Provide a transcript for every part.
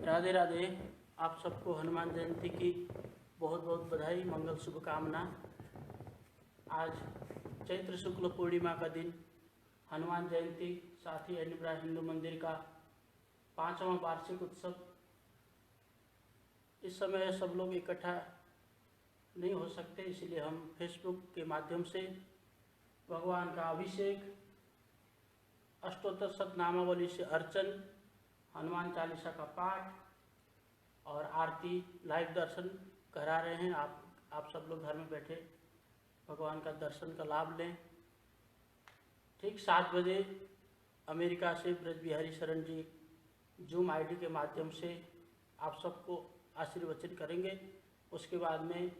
राधे राधे। आप सबको हनुमान जयंती की बहुत बहुत बधाई, मंगल शुभकामना। आज चैत्र शुक्ल पूर्णिमा का दिन, हनुमान जयंती, साथ ही एडिनबरा हिंदू मंदिर का 5वां वार्षिक उत्सव। इस समय सब लोग इकट्ठा नहीं हो सकते, इसलिए हम फेसबुक के माध्यम से भगवान का अभिषेक, अष्टोत्तर शतनामावली से अर्चन, हनुमान चालीसा का पाठ और आरती लाइव दर्शन करा रहे हैं। आप सब लोग घर में बैठे भगवान का दर्शन का लाभ लें। ठीक 7 बजे अमेरिका से ब्रज बिहारी शरण जी जूम आईडी के माध्यम से आप सबको आशीर्वचन करेंगे। उसके बाद में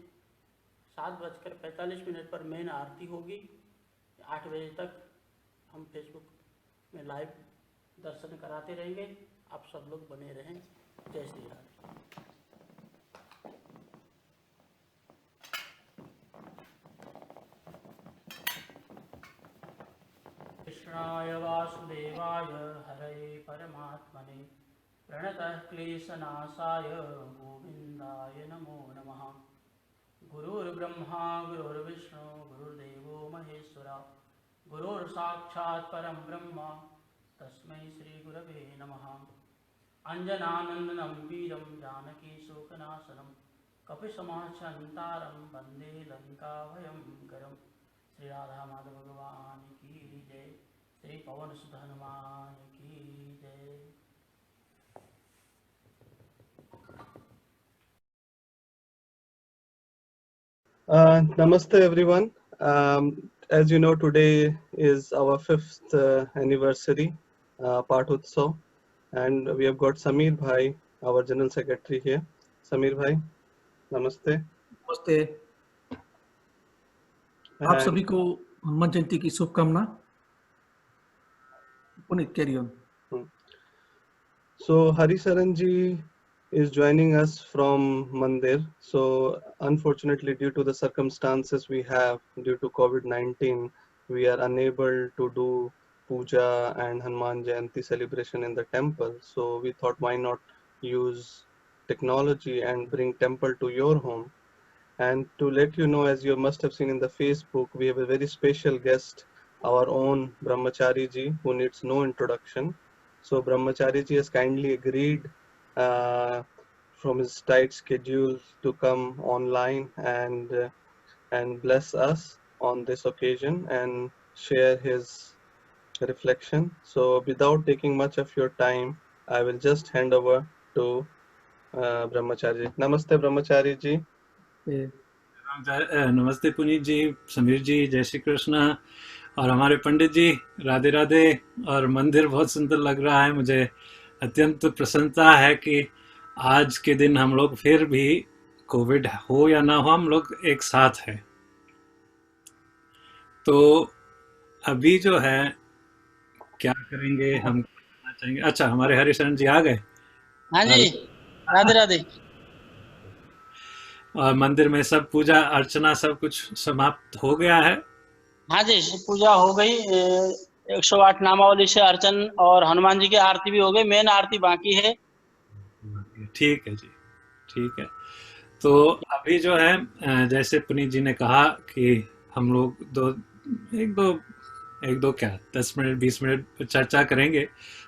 7:45 पर मेन आरती होगी। 8 बजे तक हम फेसबुक में लाइव दर्शन कराते रहेंगे। आप सब लोग बने रहें। जय श्री राम। कृष्णाय वासुदेवाय हरये परमात्मने प्रणतः क्लेशनाशाय गोविन्दाय नमो नमः। गुरुर्ब्रह्मा गुरुर्विष्णु गुरुर्देवो महेश्वरा गुरुर्साक्षात् परं ब्रह्म तस्मै श्री गुरवे नमः। अंजनानन्दनं वीरं जानकीशोकनाशनं कपिशमक्षन्तारं वन्दे लङ्काभयङ्करम्। श्री राधा माधव भगवान की जय। श्री पवन सुत हनुमान की जय। Namaste everyone. As you know, today is our 5th anniversary Pathotsav, and we have got Sameer Bhai, our General Secretary here. Sameer Bhai, Namaste. नमस्ते। आप सभी को हनुमान जयंती की शुभकामना। Puneet, carry on. So Hari Saran ji is joining us from Mandir. So unfortunately, due to the circumstances we have due to COVID-19, we are unable to do puja and Hanuman Jayanti celebration in the temple. So we thought, why not use technology and bring temple to your home. And to let you know, as you must have seen in the Facebook, we have a very special guest, our own Brahmachari ji, who needs no introduction. So Brahmachari ji has kindly agreed from his tight schedule to come online and bless us on this occasion and share his reflection. So without taking much of your time, I will just hand over to Brahmachari ji. Namaste Brahmachari ji. नमस्ते पुनीत जी, समीर जी, जय श्री कृष्ण। और हमारे पंडित जी, राधे राधे। और मंदिर बहुत सुंदर लग रहा है। मुझे अत्यंत प्रसन्नता है कि आज के दिन हम लोग फिर भी, कोविड हो या ना हो, हम लोग एक साथ हैं। तो अभी जो है क्या करेंगे, हम करना चाहेंगे। अच्छा, हमारे हरिशरण जी आ गए। हाँ जी, राधे राधे। और मंदिर में सब पूजा अर्चना सब कुछ समाप्त हो गया है। हाँ जी, पूजा हो गई। 108 नामावली से अर्चन और हनुमान जी की आरती भी हो गई। मेन आरती बाकी है। ठीक है जी, ठीक है। तो अभी जो है, जैसे पुनीत जी ने कहा कि हम लोग एक दो क्या 10 मिनट 20 मिनट चर्चा करेंगे।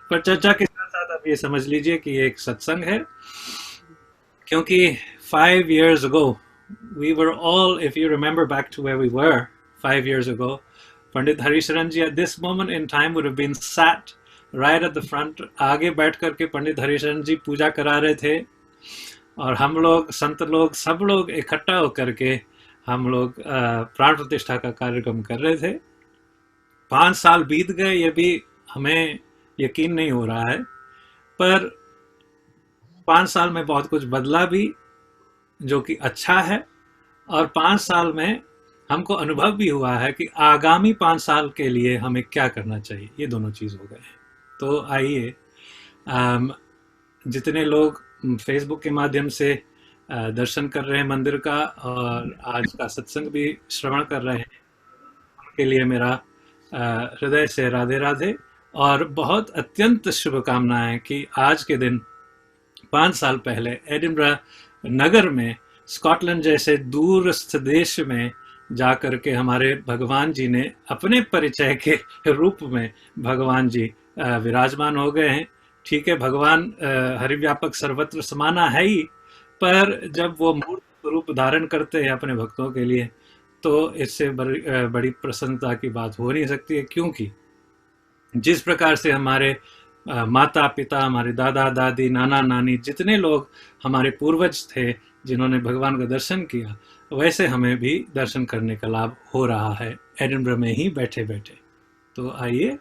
पर चर्चा के साथ साथ अब ये समझ लीजिए कि ये एक सत्संग है, क्योंकि 5 years ago we were all, if you remember back to where we were 5 years ago, Pandit Harisharan ji at this moment in time would have been sat right at the front. आगे बैठ करके पंडित हरिशरण जी पूजा करा रहे थे और हम लोग संत लोग सब लोग इकट्ठा होकर के हम लोग प्राण प्रतिष्ठा का कार्यक्रम कर रहे थे। 5 साल बीत गए, ये भी हमें यकीन नहीं हो रहा है। पर 5 साल में बहुत कुछ बदला भी, जो कि अच्छा है। और 5 साल में हमको अनुभव भी हुआ है कि आगामी 5 साल के लिए हमें क्या करना चाहिए। ये दोनों चीज़ हो गए हैं। तो आइए, जितने लोग फेसबुक के माध्यम से दर्शन कर रहे हैं मंदिर का और आज का सत्संग भी श्रवण कर रहे हैं, उनके लिए मेरा हृदय से राधे राधे और बहुत अत्यंत शुभकामनाएं कि आज के दिन 5 साल पहले एडिनबरा नगर में स्कॉटलैंड जैसे दूरस्थ देश में जाकर के हमारे भगवान जी ने अपने परिचय के रूप में भगवान जी विराजमान हो गए हैं। ठीक है, भगवान हरिव्यापक सर्वत्र समाना है ही, पर जब वो मूर्त रूप धारण करते हैं अपने भक्तों के लिए तो इससे बड़ी प्रसन्नता की बात हो नहीं सकती है, क्योंकि जिस प्रकार से हमारे माता पिता, हमारे दादा दादी, नाना नानी, जितने लोग हमारे पूर्वज थे जिन्होंने भगवान का दर्शन किया, वैसे हमें भी दर्शन करने का लाभ हो रहा है एडिनबरा में ही बैठे बैठे। तो आइए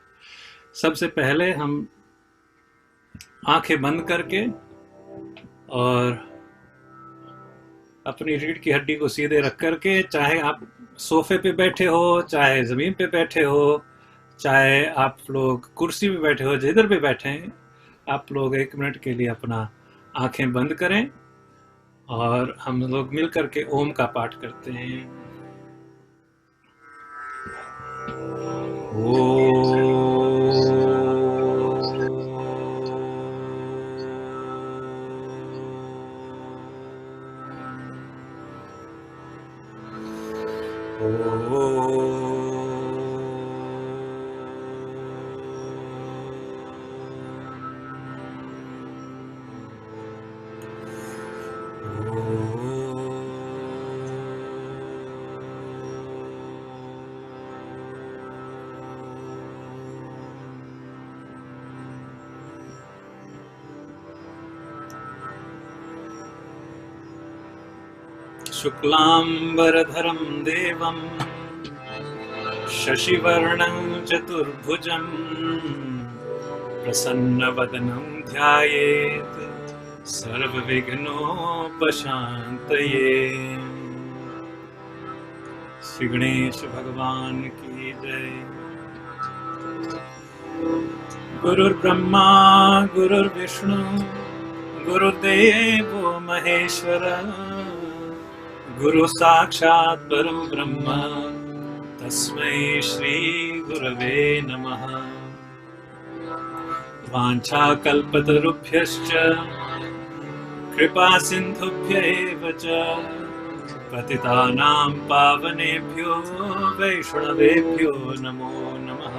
सबसे पहले हम आंखें बंद करके और अपनी रीढ़ की हड्डी को सीधे रख करके, चाहे आप सोफे पे बैठे हो, चाहे जमीन पे बैठे हो, चाहे आप लोग कुर्सी पे बैठे हो, जिधर भी बैठे हैं, आप लोग 1 मिनट के लिए अपना आंखें बंद करें और हम लोग मिल करके ओम का पाठ करते हैं। शुक्लांबरधरं देवं शशिवर्णं चतुर्भुजं प्रसन्नवदनं ध्यायेत् सर्वविघ्नोपशान्तये। श्री गणेश भगवान की जय। गुरुर्ब्रह्मा गुरुर्विष्णु गुरुदेवो महेश्वर, गुरु साक्षात् परम ब्रह्म तस्मै श्री गुरवे नमः। वाञ्छाकल्पतरुभ्यश्च कृपा सिन्धुभ्य एव च पतितानां पावनेभ्यो वैष्णवेभ्यो नमो नमः।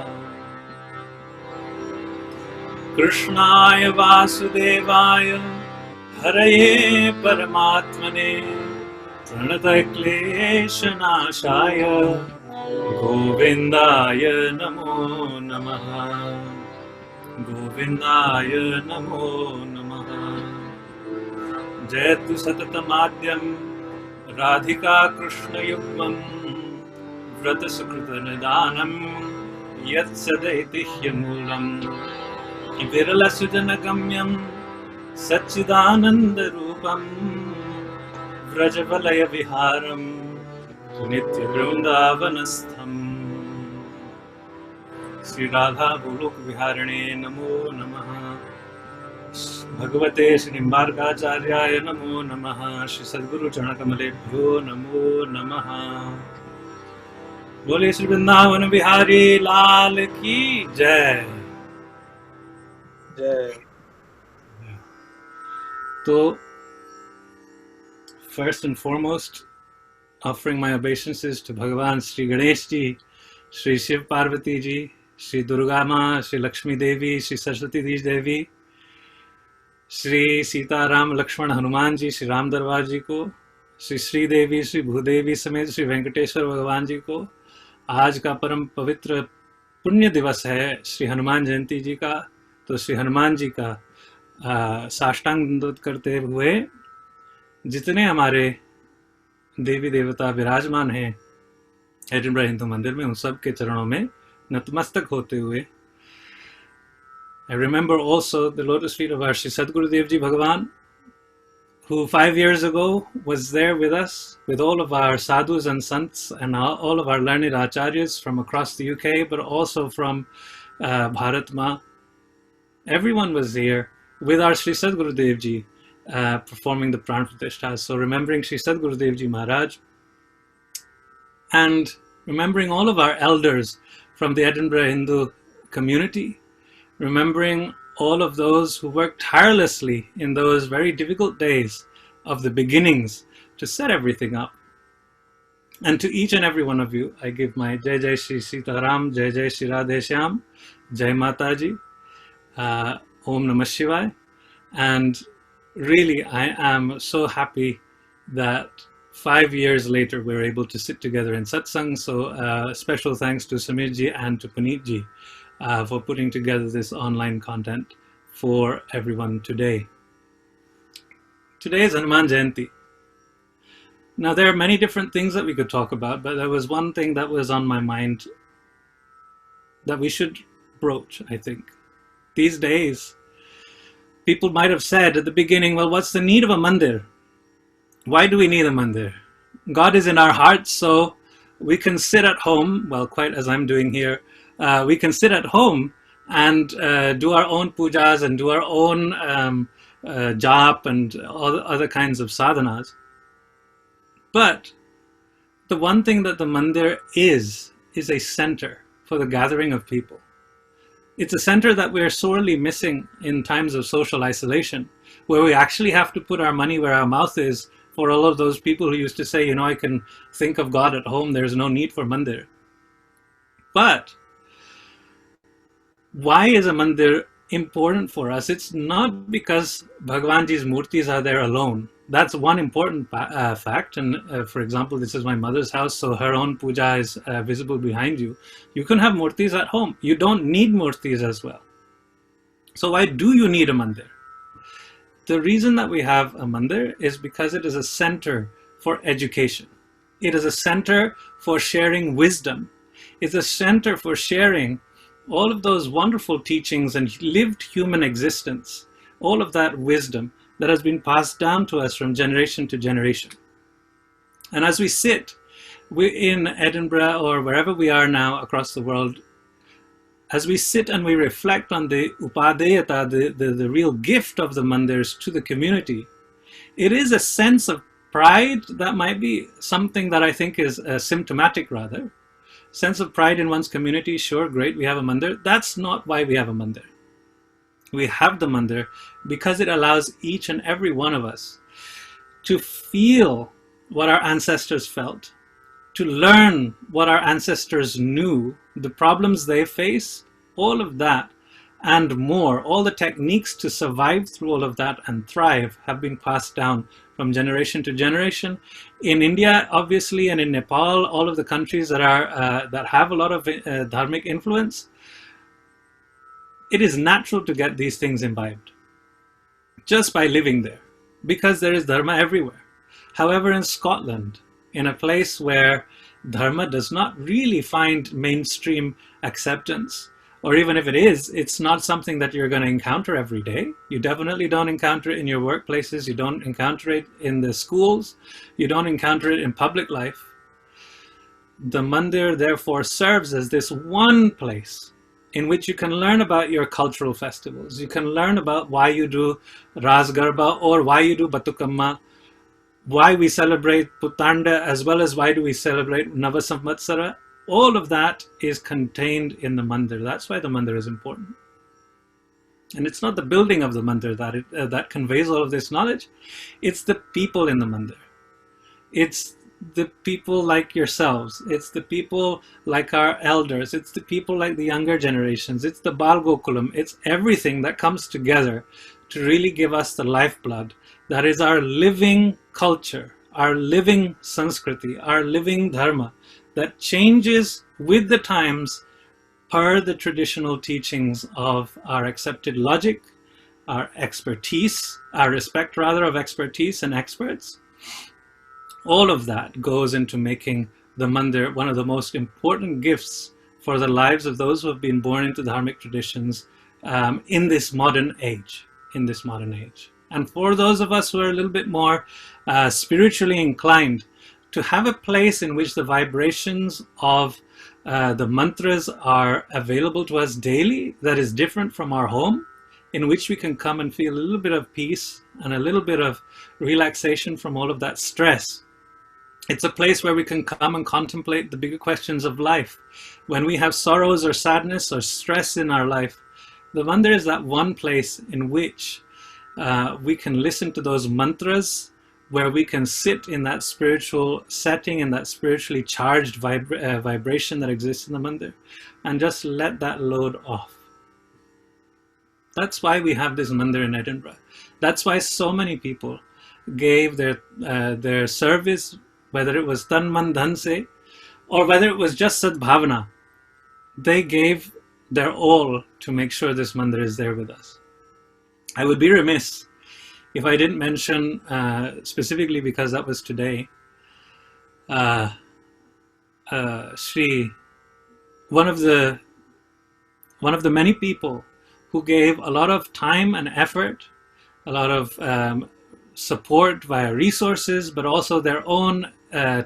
कृष्णाय वासुदेवाय हरये परमात्मने प्रणतक्लेशनाशाय गोविन्दाय नमो नमः। गोविन्दाय नमो नमः। जयतु सततमाद्यं राधिका कृष्णयुग्मं व्रतसुकृतनिदानं यत्सदैतिह्यमूलम् विरलसुजनगम्यं सच्चिदानन्दरूपम् व्रजवलय विहारं नित्यवृन्दावनस्थम्। श्री राधा गोलोक विहारिणे नमो नमः। भगवते श्री निम्बार्काचार्याय नमो नमः। श्री सद्गुरु चरणकमलेभ्यो नमो नमः। बोले श्री वृंदावन बिहारी लाल की जय। जय। तो first and foremost, offering my obeisances to Bhagavan Sri Ganesh ji, Sri Shiv Parvati ji, Sri Durga Ma, Sri Lakshmi Devi, Sri Saraswati Devi, Sri Sita Ram Lakshman Hanuman ji, Sri Ram Darbar ji को, श्री श्री देवी, श्री भूदेवी समेत श्री वेंकटेश्वर भगवान जी को। आज का परम पवित्र पुण्य दिवस है श्री हनुमान जयंती जी का। तो श्री हनुमान जी का साष्टांग दंडवत करते हुए जितने हमारे देवी देवता विराजमान हैं एडिनबरा हिंदू मंदिर में, उन सब के चरणों में नतमस्तक होते हुए I remember also the lotus feet of our Sri Sadgurudev Ji Bhagavan, who 5 years ago was there with us, with all of our sadhus and sants and all of our learned acharyas from across the UK, but also from Bharat Ma. Everyone was here with our Sri Sadgurudev Ji performing the pranpratisthta. So remembering Sri Sadgurudev Ji Maharaj and remembering all of our elders from the Edinburgh Hindu community, remembering all of those who worked tirelessly in those very difficult days of the beginnings to set everything up. And to each and every one of you, I give my Jai Jai Shri Sitaram, Jai Jai Shri Radhe Shyam, Jai Mataji, Om Namah Shivaya. And really, I am so happy that 5 years later we're able to sit together in satsang. So special thanks to Samirji and to Puneetji for putting together this online content for everyone today. Today is Hanuman Jayanti. Now, there are many different things that we could talk about, but there was one thing that was on my mind that we should broach, I think. These days, people might have said at the beginning, well, what's the need of a mandir? Why do we need a mandir? God is in our hearts, so we can sit at home, well, quite as I'm doing here, we can sit at home and do our own pujas and do our own jap and all other kinds of sadhanas. But the one thing that the mandir is a center for the gathering of people. It's a center that we're sorely missing in times of social isolation, where we actually have to put our money where our mouth is for all of those people who used to say, you know, I can think of God at home, there's no need for mandir. But why is a mandir important for us? It's not because Bhagwanji's murtis are there alone. That's one important fact. And for example, this is my mother's house, so her own puja is visible behind you. You can have murtis at home. You don't need murtis as well. So why do you need a mandir? The reason that we have a mandir is because it is a center for education. It is a center for sharing wisdom. It's a center for sharing all of those wonderful teachings and lived human existence, all of that wisdom that has been passed down to us from generation to generation. And as we sit in Edinburgh or wherever we are now across the world, as we sit and we reflect on the upadeyata, the real gift of the mandirs to the community, it is a sense of pride that might be something that I think is symptomatic rather. Sense of pride in one's community, sure, great, we have a mandir. That's not why we have a mandir. We have the mandir because it allows each and every one of us to feel what our ancestors felt, to learn what our ancestors knew, the problems they face, all of that and more. All the techniques to survive through all of that and thrive have been passed down from generation to generation. In India, obviously, and in Nepal, all of the countries that are that have a lot of dharmic influence, it is natural to get these things imbibed just by living there, because there is dharma everywhere. However, in Scotland, in a place where dharma does not really find mainstream acceptance, or even if it is, it's not something that you're going to encounter every day. You definitely don't encounter it in your workplaces. You don't encounter it in the schools. You don't encounter it in public life. The mandir, therefore, serves as this one place in which you can learn about your cultural festivals. You can learn about why you do Ras Garba or why you do Batukamma, why we celebrate Putanda, as well as why do we celebrate Navasamvatsara. All of that is contained in the mandir. That's why the mandir is important. And it's not the building of the mandir that conveys all of this knowledge. It's the people in the mandir. It's the people like yourselves. It's the people like our elders. It's the people like the younger generations. It's the Bal Gokulam. It's everything that comes together to really give us the lifeblood. That is our living culture, our living Sanskriti, our living dharma that changes with the times per the traditional teachings of our accepted logic, our expertise, our respect rather of expertise and experts. All of that goes into making the mandir one of the most important gifts for the lives of those who have been born into dharmic traditions in this modern age. And for those of us who are a little bit more spiritually inclined, to have a place in which the vibrations of the mantras are available to us daily, that is different from our home, in which we can come and feel a little bit of peace and a little bit of relaxation from all of that stress. It's a place where we can come and contemplate the bigger questions of life. When we have sorrows or sadness or stress in our life, The mandir is that one place in which we can listen to those mantras, where we can sit in that spiritual setting, in that spiritually charged vibration that exists in the mandir, and just let that load off. That's why we have this mandir in Edinburgh. That's why so many people gave their service, whether it was tan man dhan se, or whether it was just sadbhavana. They gave their all to make sure this mandir is there with us. I would be remiss if I didn't mention, specifically because that was today, Shri, one of the many people who gave a lot of time and effort, a lot of support via resources, but also their own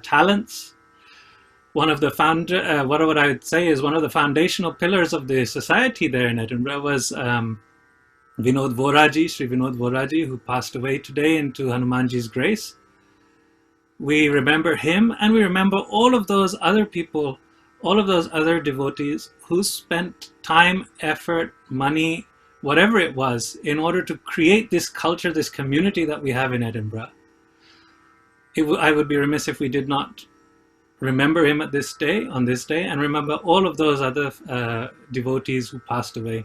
talents. One of the what I would say is one of the foundational pillars of the society there in Edinburgh was Vinod Voraji, Sri Vinod Voraji, who passed away today into Hanumanji's grace. We remember him, and we remember all of those other people, all of those other devotees who spent time, effort, money, whatever it was, in order to create this culture, this community that we have in Edinburgh. I would be remiss if we did not remember him on this day, and remember all of those other devotees who passed away,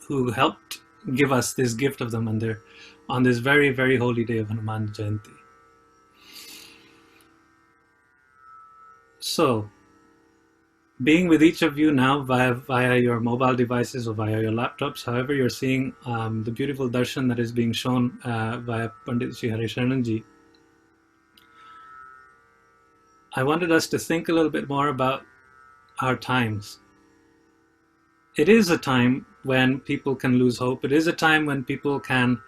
who helped give us this gift of the mandir on this very, very holy day of Hanuman Jayanti. So, being with each of you now via your mobile devices or via your laptops, however you're seeing the beautiful darshan that is being shown via Pandit Sri Harisharanji, I wanted us to think a little bit more about our times. It is a time when people can lose hope. It is a time when people can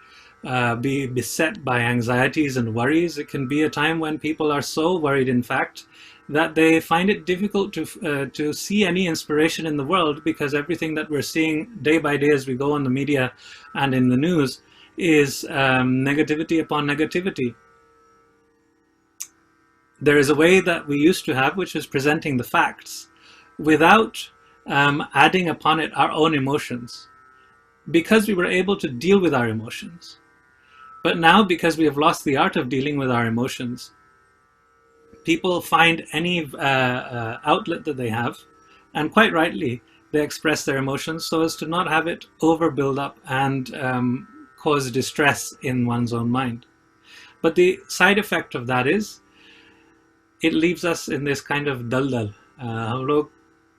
be beset by anxieties and worries. It can be a time when people are so worried, in fact, that they find it difficult to see any inspiration in the world, because everything that we're seeing day by day as we go on the media and in the news is negativity upon negativity. There is a way that we used to have, which is presenting the facts without adding upon it our own emotions, because we were able to deal with our emotions. But now, because we have lost the art of dealing with our emotions, people find any outlet that they have, and quite rightly, they express their emotions so as to not have it over build up and cause distress in one's own mind. But the side effect of that is, it leaves us in this kind of daldal. हम लोग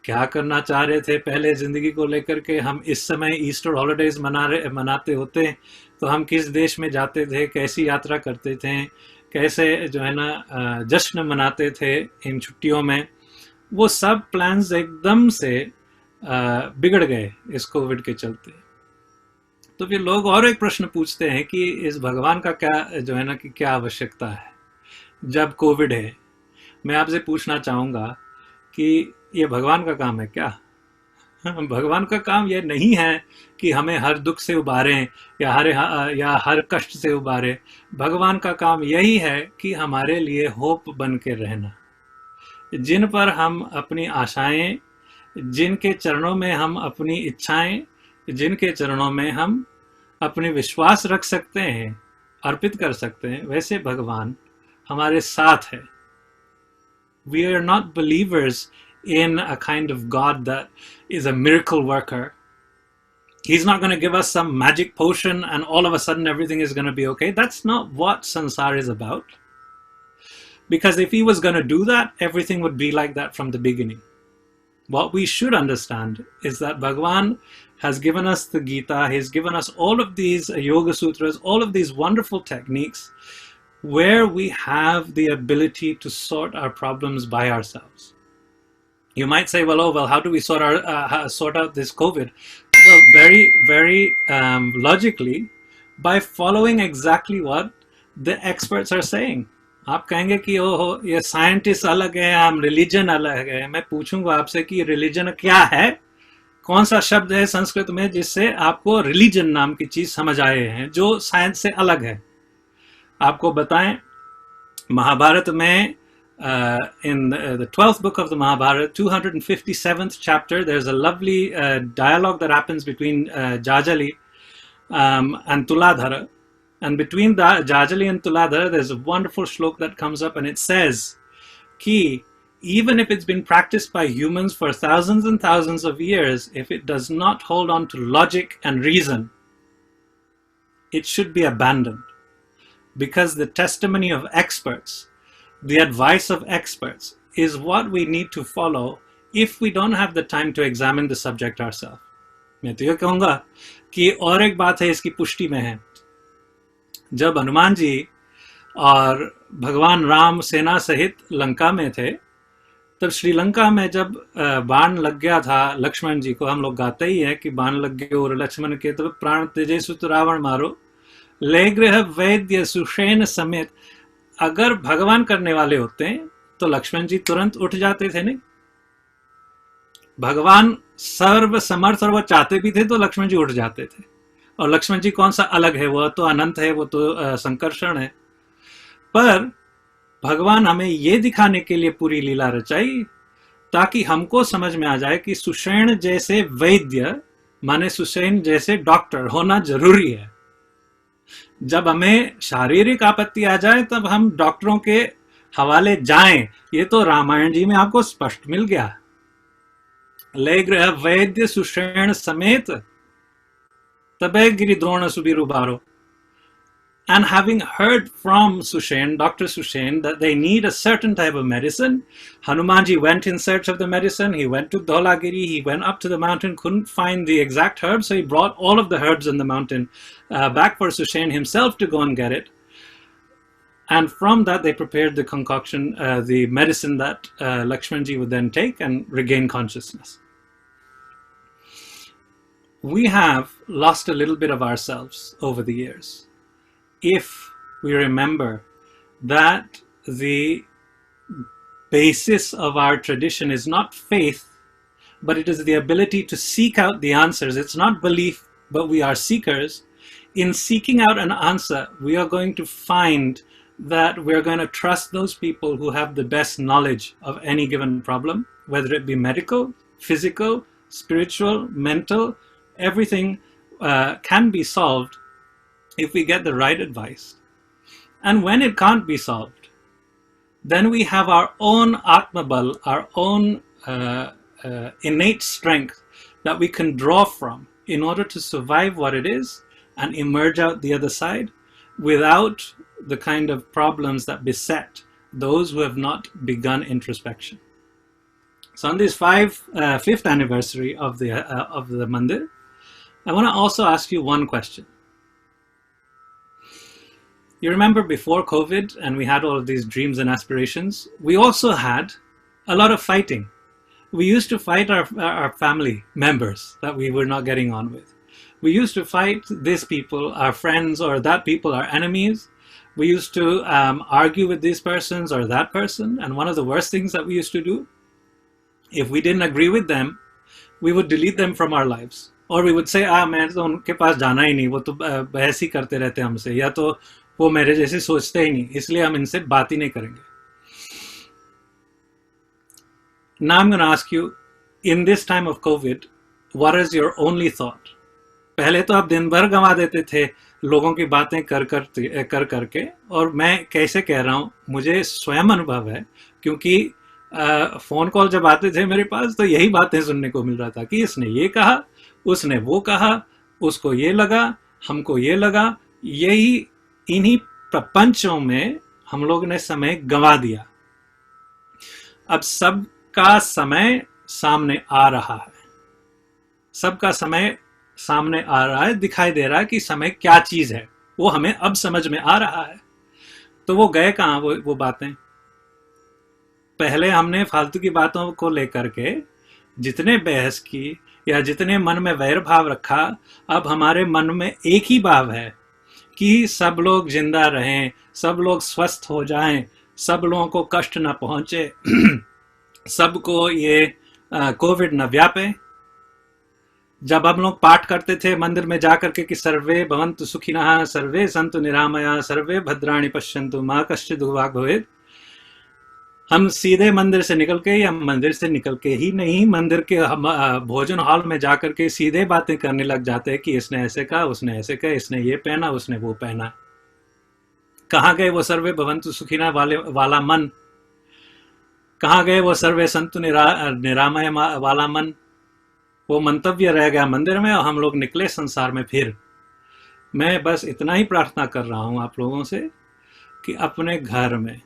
क्या करना चाह रहे थे पहले जिंदगी को लेकर के, हम इस समय ईस्टर हॉलिडेज मनाते होते तो हम किस देश में जाते थे, कैसी यात्रा करते थे, कैसे जो है ना जश्न मनाते थे इन छुट्टियों में, वो सब प्लान्स एकदम से बिगड़ गए इस कोविड के चलते. तो फिर लोग और एक प्रश्न पूछते हैं कि इस भगवान का क्या जो है ना कि क्या आवश्यकता है जब कोविड है. मैं आपसे पूछना चाहूँगा कि ये भगवान का काम है क्या? भगवान का काम ये नहीं है कि हमें हर दुख से उबारें या हर कष्ट से उबारें. भगवान का काम यही है कि हमारे लिए होप बन के रहना, जिन पर हम अपनी आशाएं, जिनके चरणों में हम अपनी इच्छाएं, जिनके चरणों में हम अपने विश्वास रख सकते हैं, अर्पित कर सकते हैं, वैसे भगवान हमारे साथ है. We are not believers in a kind of God that is a miracle worker. He's not going to give us some magic potion and all of a sudden everything is going to be okay. That's not what sansar is about. Because if he was going to do that, everything would be like that from the beginning. What we should understand is that Bhagavan has given us the Gita, he's given us all of these Yoga Sutras, all of these wonderful techniques where we have the ability to sort our problems by ourselves. You might say, well, how do we sort out this COVID? Well, very, very logically, by following exactly what the experts are saying. आप कहेंगे कि ओहो ये scientist अलग है, हम religion अलग है. मैं पूछूंगा आपसे कि रिलीजन क्या है, कौन सा शब्द है संस्कृत में जिससे आपको रिलीजन नाम की चीज समझ आए हैं जो साइंस से अलग है. आपको बताएं, महाभारत में in the 12th book of the Mahabharata, 257th chapter, there's a lovely dialogue that happens between Jajali and Tuladhara. And between Jajali and Tuladhara, there's a wonderful shlok that comes up, and it says, Ki, even if it's been practiced by humans for thousands and thousands of years, if it does not hold on to logic and reason, it should be abandoned. Because the testimony of experts, the advice of experts, is what we need to follow if we don't have the time to examine the subject ourselves. मैं तो ये कहूँगा कि और एक बात है इसकी पुष्टि में है, जब हनुमान जी और भगवान राम सेना सहित लंका में थे, तब श्रीलंका में जब बाण लग गया था लक्ष्मण जी को, हम लोग गाते ही है कि बाण लग गए और लक्ष्मण के तब प्राण तेजे सुत रावण मारो, ले गृह वैद्य सुषेण समेत। अगर भगवान करने वाले होते हैं तो लक्ष्मण जी तुरंत उठ जाते थे, नहीं? भगवान सर्व समर्थ और वो चाहते भी थे तो लक्ष्मण जी उठ जाते थे। और लक्ष्मण जी कौन सा अलग है, वो तो अनंत है, वो तो संकर्षण है। पर भगवान हमें ये दिखाने के लिए पूरी लीला रचाई ताकि हमको समझ में आ जाए कि सुषेण जैसे वैद्य माने सुषेण जैसे डॉक्टर होना जरूरी है। जब हमें शारीरिक आपत्ति आ जाए तब हम डॉक्टरों के हवाले जाएं, ये तो रामायण जी में आपको स्पष्ट मिल गया। ले गृह वैद्य सुषेण समेत तबे गिरिद्रोण सुबीरु बारो। And having heard from Sushen, Dr. Sushen, that they need a certain type of medicine, Hanumanji went in search of the medicine. He went to Dholagiri, he went up to the mountain, couldn't find the exact herb, so he brought all of the herbs in the mountain back for Sushen himself to go and get it. And from that they prepared the concoction, the medicine that Lakshmanji would then take and regain consciousness. We have lost a little bit of ourselves over the years. If we remember that the basis of our tradition is not faith, but it is the ability to seek out the answers. It's not belief, but we are seekers. In seeking out an answer, we are going to find that we're going to trust those people who have the best knowledge of any given problem, whether it be medical, physical, spiritual, mental. Everything can be solved if we get the right advice. And when it can't be solved, then we have our own Atmabal, our own innate strength that we can draw from in order to survive what it is and emerge out the other side without the kind of problems that beset those who have not begun introspection. So on this fifth anniversary of the Mandir, I want to also ask you one question. You remember before COVID and we had all of these dreams and aspirations, we also had a lot of fighting. We used to fight our family members that we were not getting on with. We used to fight these people, our friends, or that people, our enemies. We used to argue with these persons or that person. And one of the worst things that we used to do, if we didn't agree with them, we would delete them from our lives. Or we would say, मैं तो उनके पास जाना ही नहीं, वो तो बहस ही करते रहते हमसे, या तो वो मेरे जैसे सोचते ही नहीं, इसलिए हम इनसे बात ही नहीं करेंगे. Now I'm going to ask you, in this time of COVID, what is your only thought? पहले तो आप दिन भर गंवा देते थे लोगों की बातें कर करके, और मैं कैसे कह रहा हूँ, मुझे स्वयं अनुभव है, क्योंकि फोन कॉल जब आते थे मेरे पास तो यही बातें सुनने को मिल रहा था कि इसने ये कहा, उसने वो कहा, उसको ये लगा, हमको ये लगा. यही इन्हीं प्रपंचों में हम लोग ने समय गंवा दिया. अब सबका समय सामने आ रहा है, सबका समय सामने आ रहा है, दिखाई दे रहा है कि समय क्या चीज है, वो हमें अब समझ में आ रहा है. तो वो गए कहाँ वो बातें? पहले हमने फालतू की बातों को लेकर के जितने बहस की या जितने मन में वैर भाव रखा, अब हमारे मन में एक ही भाव है कि सब लोग जिंदा रहें, सब लोग स्वस्थ हो जाएं, सब लोगों को कष्ट न पहुंचे, सबको ये कोविड न व्यापे. जब हम लोग पाठ करते थे मंदिर में जाकर के कि सर्वे भवन्तु सुखिनः, सर्वे सन्तु निरामया, सर्वे भद्राणि पश्यन्तु मा कश्चित् दुर्भाग् भवेत्, हम सीधे मंदिर से निकल के, या मंदिर से निकल के ही नहीं, मंदिर के भोजन हॉल में जाकर के सीधे बातें करने लग जाते हैं कि इसने ऐसे कहा, उसने ऐसे कहा, इसने ये पहना, उसने वो पहना। कहाँ गए वो सर्वे भवन्तु सुखिनः वाला मन? कहाँ गए वो सर्वे संतु निरामय वाला मन? वो मंतव्य रह गया मंदिर में और हम लोग निकले संसार में। फिर मैं बस इतना ही प्रार्थना कर रहा हूं आप लोगों से कि अपने घर में,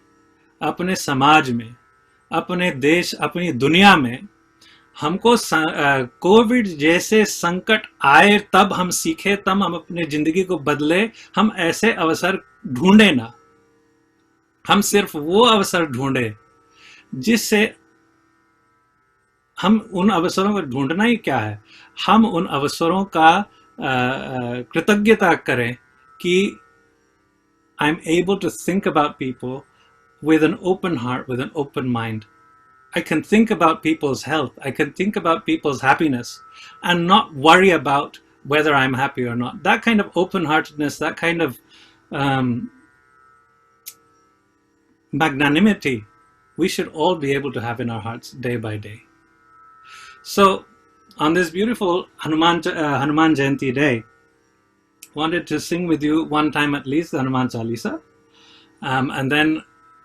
अपने समाज में, अपने देश, अपनी दुनिया में हमको कोविड जैसे संकट आए तब हम सीखे, तब हम अपनी जिंदगी को बदले। हम ऐसे अवसर ढूंढे ना, हम सिर्फ वो अवसर ढूंढे जिससे हम उन अवसरों को, ढूंढना ही क्या है, हम उन अवसरों का कृतज्ञता करें कि I am able to think about people with an open heart, with an open mind. I can think about people's health. I can think about people's happiness and not worry about whether I'm happy or not. That kind of open-heartedness, that kind of magnanimity, we should all be able to have in our hearts day by day. So, on this beautiful Hanuman Jayanti day, wanted to sing with you one time at least the Hanuman Chalisa, and then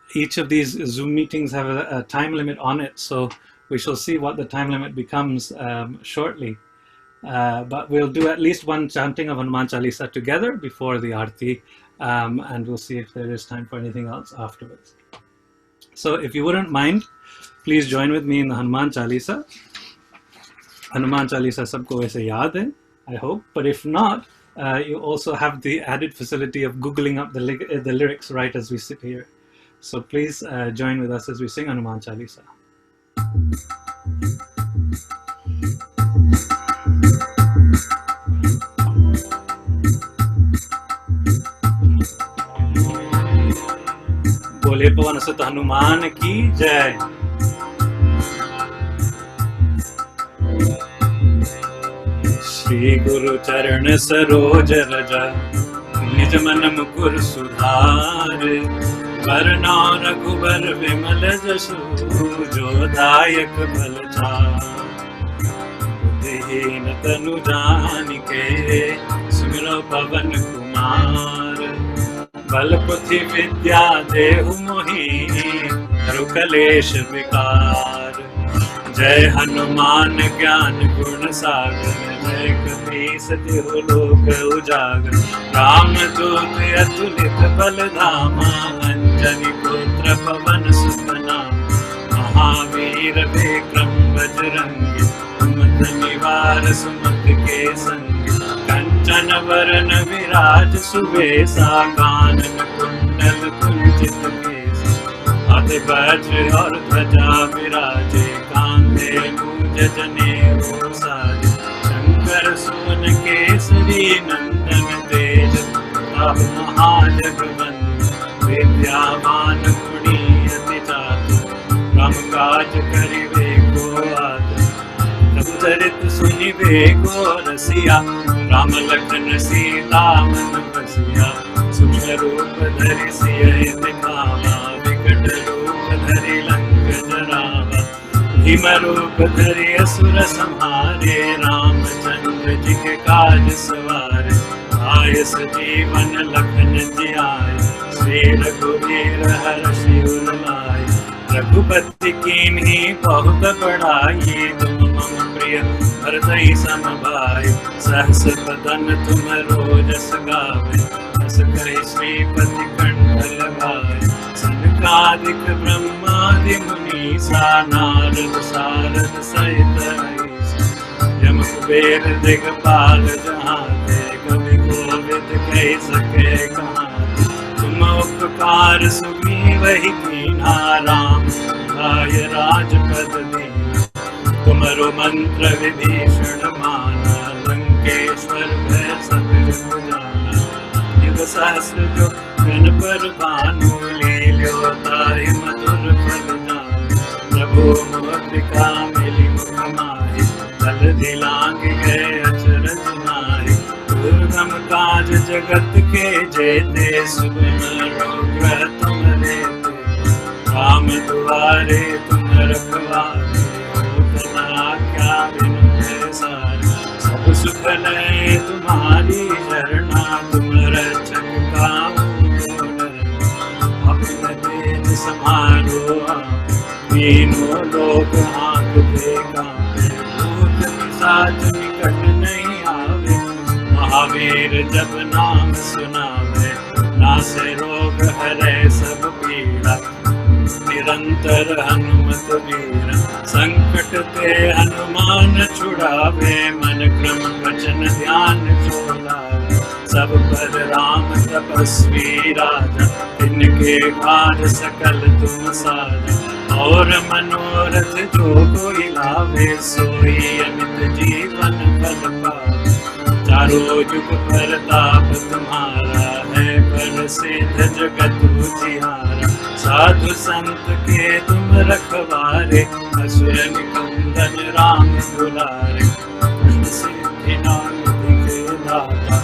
each of these Zoom meetings have a time limit on it, so we shall see what the time limit becomes shortly. But we'll do at least one chanting of Hanuman Chalisa together before the Aarti, and we'll see if there is time for anything else afterwards. So if you wouldn't mind, please join with me in the Hanuman Chalisa. Hanuman Chalisa sabko waise yaad hai, I hope, but if not, you also have the added facility of Googling up the lyrics right as we sit here. So please join with us as we sing Hanuman Chalisa. बोले पवन सुत हनुमान की जय। श्री गुरु चरण सरोज रज निज मन मुकुर सुधार। वरना रघुबर विमल जसु जो दायक फल चार। बुद्धिहीन तनु जानिके सुमिरो पवन कुमार। बल बुद्धि विद्या देहु मोहि हरु कलेश विकार। जय हनुमान ज्ञान गुण सागर। जय कपीस तिहु लोक उजागर। राम दूत अतुलित बल धामा। अंजनी पुत्र पवन सुत नामा। महावीर विक्रम बजरंगी। कुमति निवार सुमति के संगी। कंचन वरन विराज सुबेसा। कानन कुंडल कुंचित केसा। हाथ वज्र और ध्वजा विराजे। कांधे मूंज जनेऊ साजे। शंकर सुमन केसरी नंदन तेज। प्रताप महाजगवंदन। विद्यावान गुणी अति चातुर। राम काज करिबे को आतुर। चरित सुनिबे को रसिया। राम लखन सीता मन बसिया। सूक्ष्म रूप धरि सियहि दिखावा। विकट रूप धरि लंक जरावा। भीम रूप धरि असुर संहारे। रामचंद्र जी के काज सवारे। आय सजीवन लखन जियाय। श्री रघुवीर हर्षि उर लाय। रघुपति कीन्ही बहुत बड़ाई। तुम मम प्रिय भरतहि सम भाई। सहस बदन तुम रोजस गावे। हस कहि श्रीपति कंठ लगाए। सनकादिक ब्रह्मादि मुनीसा। नारद सारद सहित अहिसा। यम कुबेर दिगपाल जहाते। कवि कोविद कहि सके कहाते। तुम उपकार सुग्रीवहि कीन्हा। राम भाय राजपद दीन्हा। तुमरो मंत्र विभीषण माना। लंकेश्वर भय सब जग जाना। युग सहस्र जो जन पर भानु। लील्यो ताहि मधुर फल जानु। प्रभु मुद्रिका मिली मुख माहि। जल दिलांग गए अचरज नाहि। दुर्गम काज जगत के जेते। सुगम ग्रह तुम रेते। राम राम दुआरे तुम रखवारे, होतना क्या बिनु सारे, सब सुख लय तुम्हारी शरणा, तुम रक्षक काहू अपने देन समारो आप, तीनों लोग हाँकते कांपे, भूत पिशाच निकट नहीं आवे, महावीर जब नाम सुनावे, नासे रोग हरे सब पीड़ा, निरंतर हनुमत वीर, संकट ते हनुमान छुड़ावे, मन क्रम वचन ध्यान जो लावे, सब पर राम तपस्वी राजा, तिनके काज सकल तुम साजा, और मनोरथ जो कोई लावे, सोई अमित जीवन फल पावे, चारों जुग प्रताप तुम्हारा है, पर सिद्ध जगत उजियारा, साधु संत के तुम रखवारे, असुर निकंदन राम दुलारे, सिद्धि नाम के दाता,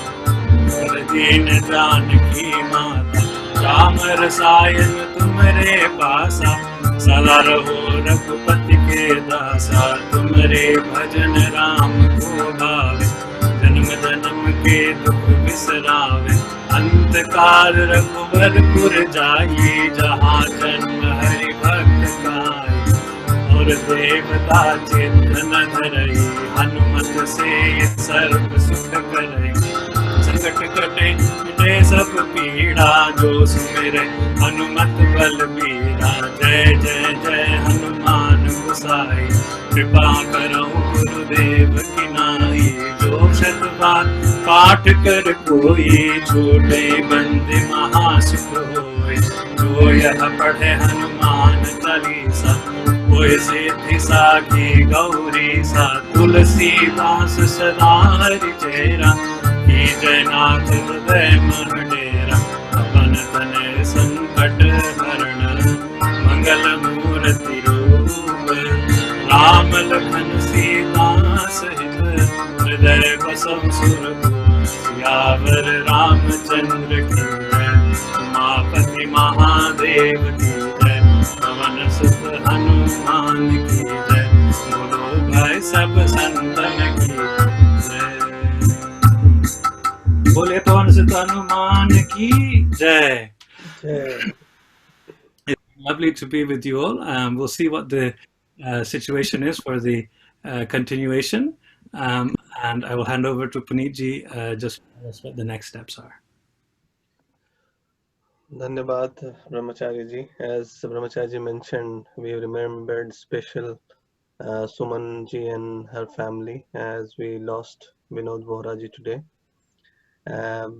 कर दीन जानकी माता, राम रसायन तुमरे पासा, सदा रहो रघुपति के दासा, तुमरे भजन राम को भावे, जन्म जन्म के दुख बिसरावे, अंत काल रघुवर पुर जाई, जहाँ जन्म हरि भक्त काई, और देवता चित्त न धरई, हनुमत से सर्व सुख करई, संकट कटे मिटे सब पीड़ा, जो सुमिरै हनुमत बलबीरा, जय जय जय हनुमान गोसाई, कृपा करहु गुरुदेव की नाई, जो शत बार पाठ कर कोई, छूटे बंदे महासुख होय, जो यह पढ़े हनुमान चालीसा, होय सिद्धि साखी गौरी सा, तुलसीदास सदा हरि चेरा, की जयनाथ हृदय मन डेरा, अपन तनय संकट हरण, मंगल मूर्ति रूप, राम लखन सीता सहित, हृदय बसव सुरभूप, सियावर रामचंद्र की जय, उमापति महादेव की जय, पवन सुत हनुमान की जय, बोलो भाई सब संतन की जय, बोले पवन सुत हनुमान की जय. It's lovely to be with you all. We'll see what the situation is for the continuation. And I will hand over to Puneetji just to tell us what the next steps are. Dhanyabad, Brahmachari ji. As Brahmachari ji mentioned, we remembered special Suman ji and her family as we lost Vinod Vohra ji today.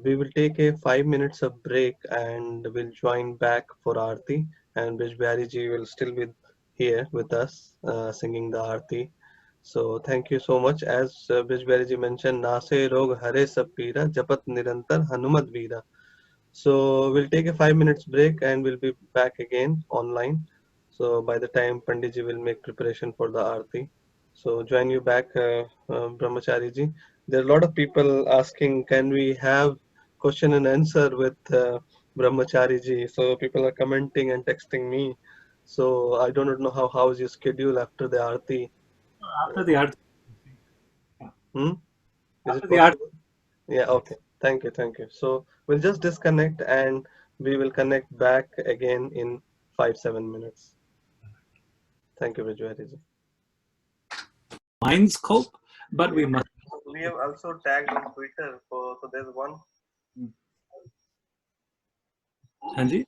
We will take a 5 minutes of break and we'll join back for Aarti, and Brij ji will still be here with us singing the Aarti. So thank you so much. As Brij ji mentioned, Nase Rog Hare Sapira Japat Nirantar Hanumat Veera. So we'll take a 5 minutes break and we'll be back again online. So by the time Pandit ji will make preparation for the Aarti. So join you back, Brahmachari ji. There are a lot of people asking, can we have question and answer with Brahmachari ji? So people are commenting and texting me. So I don't know how is your schedule after the Aarti? After the Aarti. Is After it the possible? Yeah, okay. Thank you. So we'll just disconnect and we will connect back again in 5-7 minutes. Thank you, Vijay ji. Minds cope, but we must. We have also tagged on Twitter, so there's one. Anji?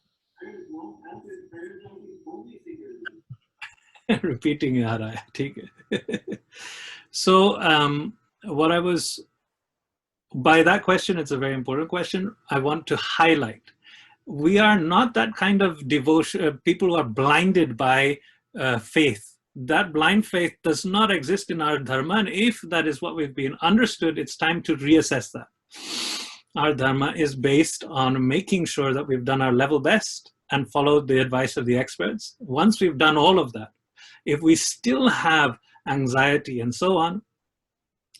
Repeating aa raha hai, theek hai. So what I was, by that question, it's a very important question. I want to highlight, we are not that kind of devotion, people who are blinded by faith. That blind faith does not exist in our dharma, and if that is what we've been understood, it's time to reassess that. Our dharma is based on making sure that we've done our level best and followed the advice of the experts. Once we've done all of that, if we still have anxiety and so on,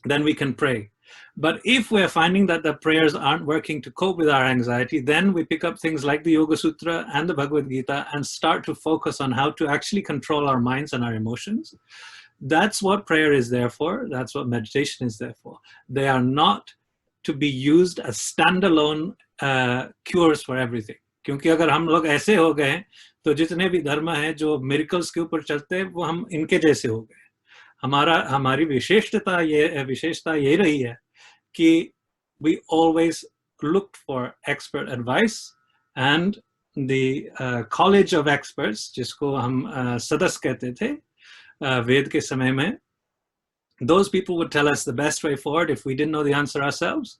then we can pray. But if we're finding that the prayers aren't working to cope with our anxiety, then we pick up things like the Yoga Sutra and the Bhagavad Gita and start to focus on how to actually control our minds and our emotions. That's what prayer is there for. That's what meditation is there for. They are not to be used as standalone cures for everything. क्योंकि अगर हम लोग ऐसे हो गए तो जितने भी धर्म हैं जो मिरेकल्स के ऊपर चलते हैं वो हम इनके जैसे हो गए. हमारी विशेषता ये रही है कि we always looked for expert advice, and the college of experts, जिसको हम सदस्य कहते थे वेद के समय में, those people would tell us the best way forward if we didn't know the answer ourselves.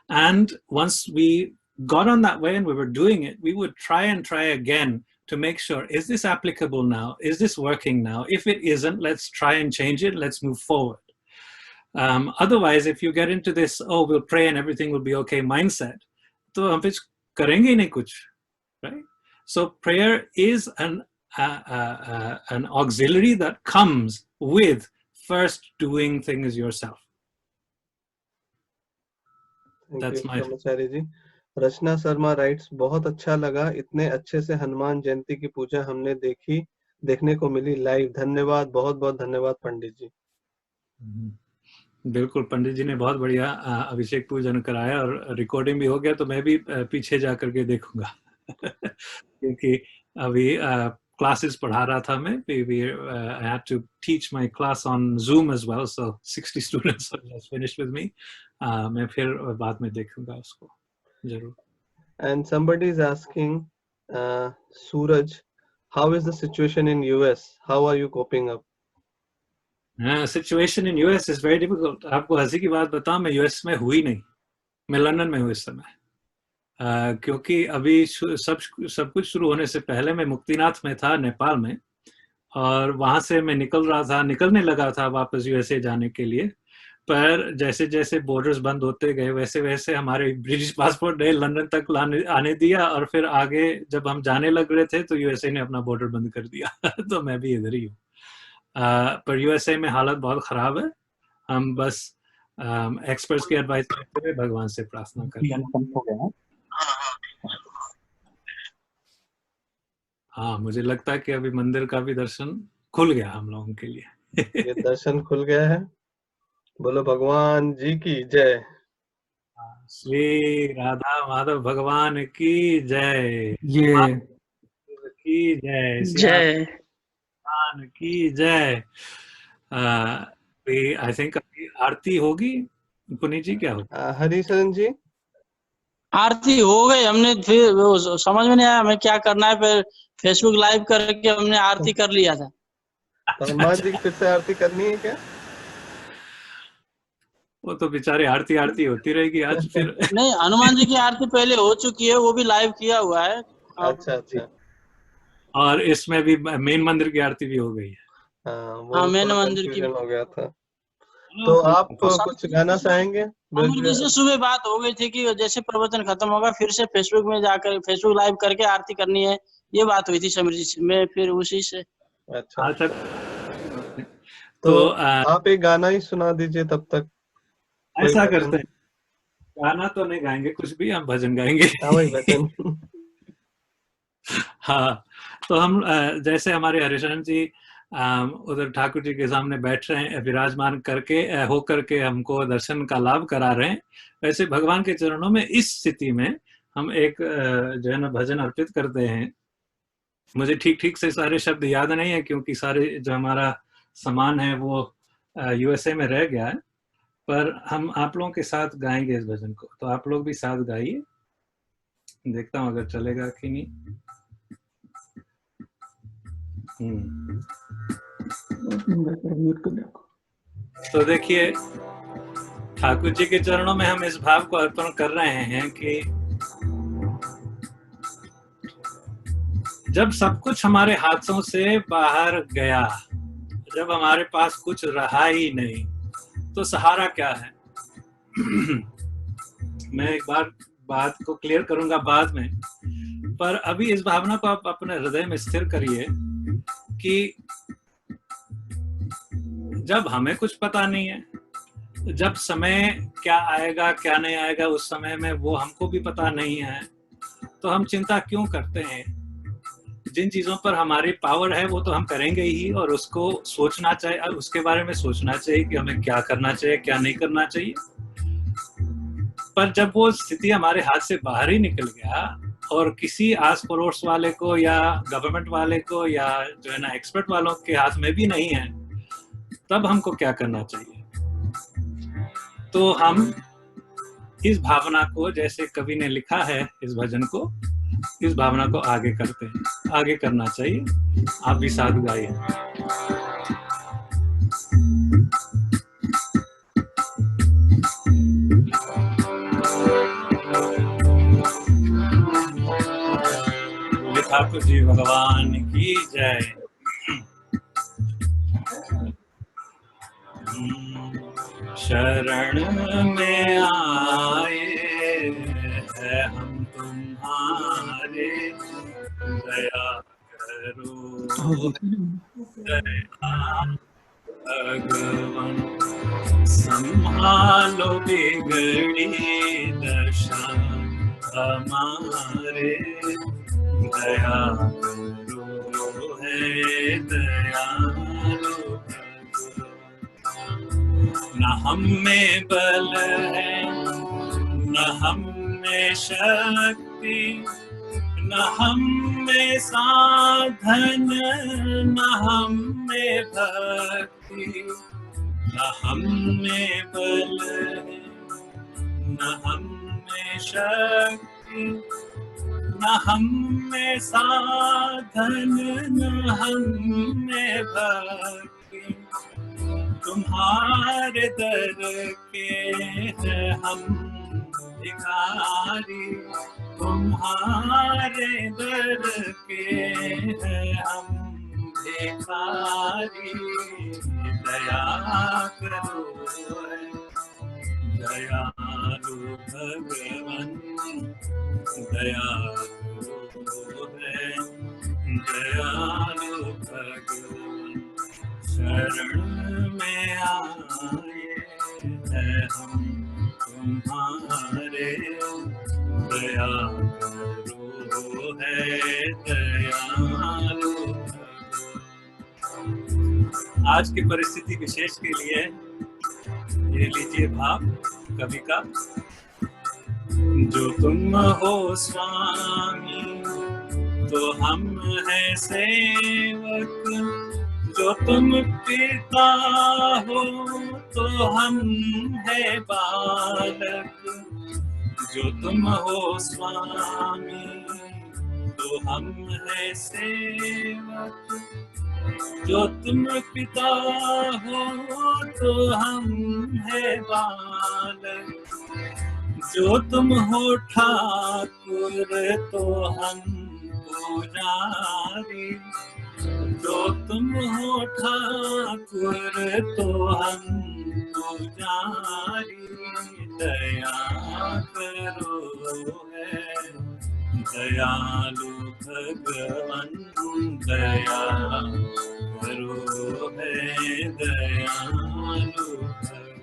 And once we got on that way and we were doing it, we would try and try again to make sure, is this applicable now? Is this working now? If it isn't, let's try and change it. Let's move forward. Otherwise, if you get into this, oh, we'll pray and everything will be okay mindset, तो हम फिर करेंगे ही नहीं कुछ, right? So prayer is an auxiliary that comes with first doing things yourself. That's my जी. Rachna Sharma writes, बहुत अच्छा लगा, इतने अच्छे से हनुमान जयंती की पूजा हमने देखने को मिली लाइव. धन्यवाद, बहुत बहुत धन्यवाद पंडित जी. बिल्कुल, पंडित जी ने बहुत बढ़िया अभिषेक पूजन कराया और रिकॉर्डिंग भी हो गया, तो मैं भी पीछे जा करके देखूंगा क्योंकि अभी क्लासेस पढ़ा रहा था मैं. I had to teach my class on Zoom as well, so 60 students are just finished with me. मैं फिर बाद में देखूंगा उसको जरूर. And somebody is asking, Suraj, how is the situation in US? How are you coping up? Situation in US is very difficult. आपको हंसी की बात बताऊं, मैं US में हुई नहीं, मैं लंदन में हूँ इस समय. क्योंकि अभी सब कुछ शुरू होने से पहले मैं मुक्तिनाथ में था, नेपाल में, और वहां से मैं निकलने लगा था वापस यूएसए जाने के लिए. पर जैसे जैसे बॉर्डर्स बंद होते गए वैसे वैसे हमारे ब्रिटिश पासपोर्ट ने लंदन तक आने दिया, और फिर आगे जब हम जाने लग रहे थे तो यूएसए ने अपना बॉर्डर बंद कर दिया. तो मैं भी इधर ही हूँ. पर यूएसए में हालत बहुत खराब है. हम बस एक्सपर्ट्स की एडवाइस लेते हुए भगवान से प्रार्थना करते हैं. हाँ, मुझे लगता है कि अभी मंदिर का भी दर्शन खुल गया हम लोगों के लिए. ये दर्शन खुल गया है. बोलो भगवान जी की जय. श्री राधा माधव भगवान की जय. की जय. जय. भगवान की जय. आई थिंक आरती होगी. पुनीत जी क्या होगा? हरिशरण जी, आरती हो गई. हमने फिर वो समझ में नहीं आया हमें क्या करना है, फिर फेसबुक लाइव करके हमने आरती कर लिया था. हनुमान जी की फिर से आरती करनी है क्या? वो तो बेचारे आरती होती रहेगी आज. फिर नहीं, हनुमान जी की आरती पहले हो चुकी है, वो भी लाइव किया हुआ है. अच्छा. और इसमें भी मेन मंदिर की आरती भी हो गई है. हाँ, मेन मंदिर की हो गया था. तो आप कुछ गाना चाहेंगे? जैसे सुबह बात हो गई थी कि जैसे प्रवचन खत्म होगा फिर से फेसबुक में जाकर फेसबुक लाइव करके आरती करनी है, ये बात हुई थी समृद्धि से. मैं फिर उसी से. अच्छा. तो आप एक गाना ही सुना दीजिए तब तक. ऐसा करते हैं, गाना तो नहीं गाएंगे कुछ भी, हम भजन गाएंगे. भजन. हाँ, तो हम जैसे हमारे हरिशरण जी उधर ठाकुर जी के सामने बैठ रहे हैं, विराजमान करके होकर के हमको दर्शन का लाभ करा रहे हैं, वैसे भगवान के चरणों में इस स्थिति में हम एक जो है ना भजन अर्पित करते हैं. मुझे ठीक से सारे शब्द याद नहीं है क्योंकि सारे जो हमारा सामान है वो यूएसए में रह गया है, पर हम आप लोगों के साथ गाएंगे इस भजन को. तो आप लोग भी साथ गाइए, देखता हूँ अगर चलेगा कि नहीं. तो देखिए, ठाकुर जी के चरणों में हम इस भाव को अर्पण कर रहे हैं कि जब सब कुछ हमारे हाथों से बाहर गया, जब हमारे पास कुछ रहा ही नहीं, तो सहारा क्या है. मैं एक बार बात को क्लियर करूंगा बाद में, पर अभी इस भावना को आप अपने हृदय में स्थिर करिए कि जब हमें कुछ पता नहीं है, जब समय क्या आएगा क्या नहीं आएगा उस समय में वो हमको भी पता नहीं है, तो हम चिंता क्यों करते हैं? जिन चीजों पर हमारी पावर है वो तो हम करेंगे ही, और उसको सोचना चाहिए, उसके बारे में सोचना चाहिए कि हमें क्या करना चाहिए क्या नहीं करना चाहिए। पर जब वो स्थिति हमारे हाथ से बाहर ही निकल गया और किसी आस पड़ोस वाले को या गवर्नमेंट वाले को या जो है ना एक्सपर्ट वालों के हाथ में भी नहीं है, तब हमको क्या करना चाहिए? तो हम इस भावना को, जैसे कवि ने लिखा है इस भजन को, इस भावना को आगे करते हैं, आगे करना चाहिए। आप भी साथ गाइए। ठाकुर जी भगवान की जय। शरण में आए हैं हम तुम्हारे, दया करो दया भगवान, संभालो बिगड़ी दशा हमारे, दया करो है दयालु भगवान। न हम में बल है न हम में शक्ति, न हम में साधन न हम में भक्ति, न हम में बल है न हम में शक्ति, न हम में साधन न हम में भक्ति, तुम्हारे दर के हैं हम भिखारी, तुम्हारे दर के हैं हम भिखारी, दया करो दयालु भगवान, दया करो है दयालु भगवान। शरण में आए हैं हम तुम्हारे, दया करो है दयालु भगवान। आज की परिस्थिति विशेष के लिए ये लीजिए भाव कवि का। जो तुम हो स्वामी तो हम हैं सेवक, जो तुम पिता हो तो हम है बालक, जो तुम हो स्वामी तो हम है सेवक, जो तुम पिता हो तो हम है बालक, जो तुम हो ठाकुर तो हम पुजारी, जो तुम हो ठाकुर तो हम पुजारी, दया करो है दयालु भगवान, दया करो है दयालु भगवान।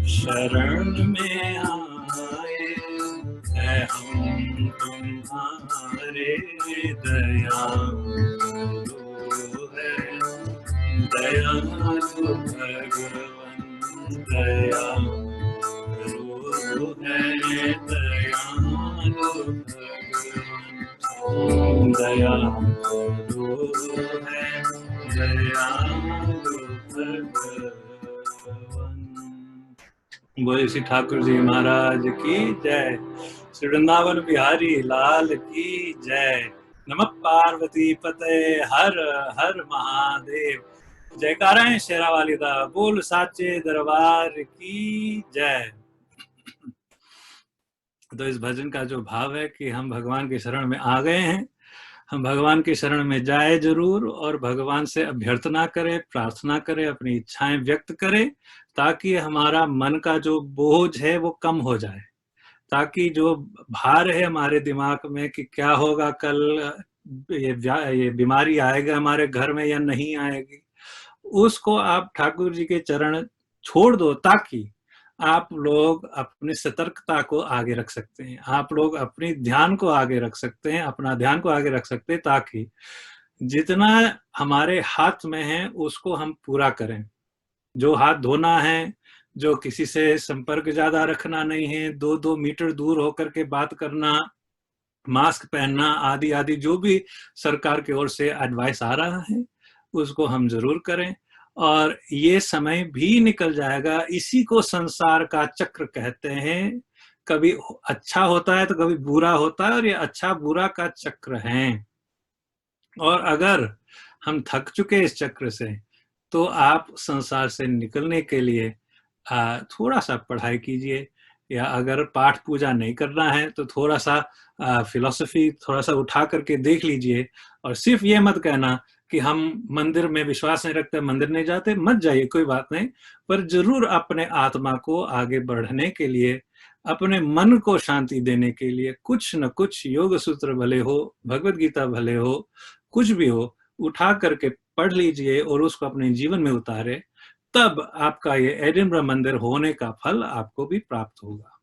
शरण में आए हैं हम तुम्हारे, दया करो है दयालु भगवान, दया करो है दयालु भगवान, दया करो है दयालु भगवान। बोले श्री ठाकुर जी महाराज की जय, श्री वृंदावन बिहारी लाल की जय। नमः पार्वती पते हर हर महादेव। जयकाराएं शेरा वाली दा, बोल साचे दरबार की जय। तो इस भजन का जो भाव है कि हम भगवान के शरण में आ गए हैं, हम भगवान के शरण में जाए जरूर और भगवान से अभ्यर्थना करें, प्रार्थना करें, अपनी इच्छाएं व्यक्त करें, ताकि हमारा मन का जो बोझ है वो कम हो जाए, ताकि जो भार है हमारे दिमाग में कि क्या होगा कल, ये बीमारी आएगा हमारे घर में या नहीं आएगी, उसको आप ठाकुर जी के चरण छोड़ दो ताकि आप लोग अपनी सतर्कता को आगे रख सकते हैं, आप लोग अपनी ध्यान को आगे रख सकते हैं, अपना ध्यान को आगे रख सकते हैं, ताकि जितना हमारे हाथ में है उसको हम पूरा करें। जो हाथ धोना है, जो किसी से संपर्क ज्यादा रखना नहीं है, 2-2 मीटर दूर होकर के बात करना, मास्क पहनना आदि आदि जो भी सरकार की ओर से एडवाइस आ रहा है उसको हम जरूर करें। और ये समय भी निकल जाएगा। इसी को संसार का चक्र कहते हैं। कभी अच्छा होता है तो कभी बुरा होता है, और ये अच्छा बुरा का चक्र है। और अगर हम थक चुके इस चक्र से, तो आप संसार से निकलने के लिए थोड़ा सा पढ़ाई कीजिए, या अगर पाठ पूजा नहीं करना है तो थोड़ा सा फिलॉसफी थोड़ा सा उठा करके देख लीजिए। और सिर्फ ये मत कहना कि हम मंदिर में विश्वास नहीं रखते, मंदिर नहीं जाते, मत जाइए, कोई बात नहीं, पर जरूर अपने आत्मा को आगे बढ़ने के लिए, अपने मन को शांति देने के लिए कुछ न कुछ योग सूत्र भले हो, भगवत गीता भले हो, कुछ भी हो, उठा करके पढ़ लीजिए और उसको अपने जीवन में उतारे। तब आपका ये एडिनबरा मंदिर होने का फल आपको भी प्राप्त होगा।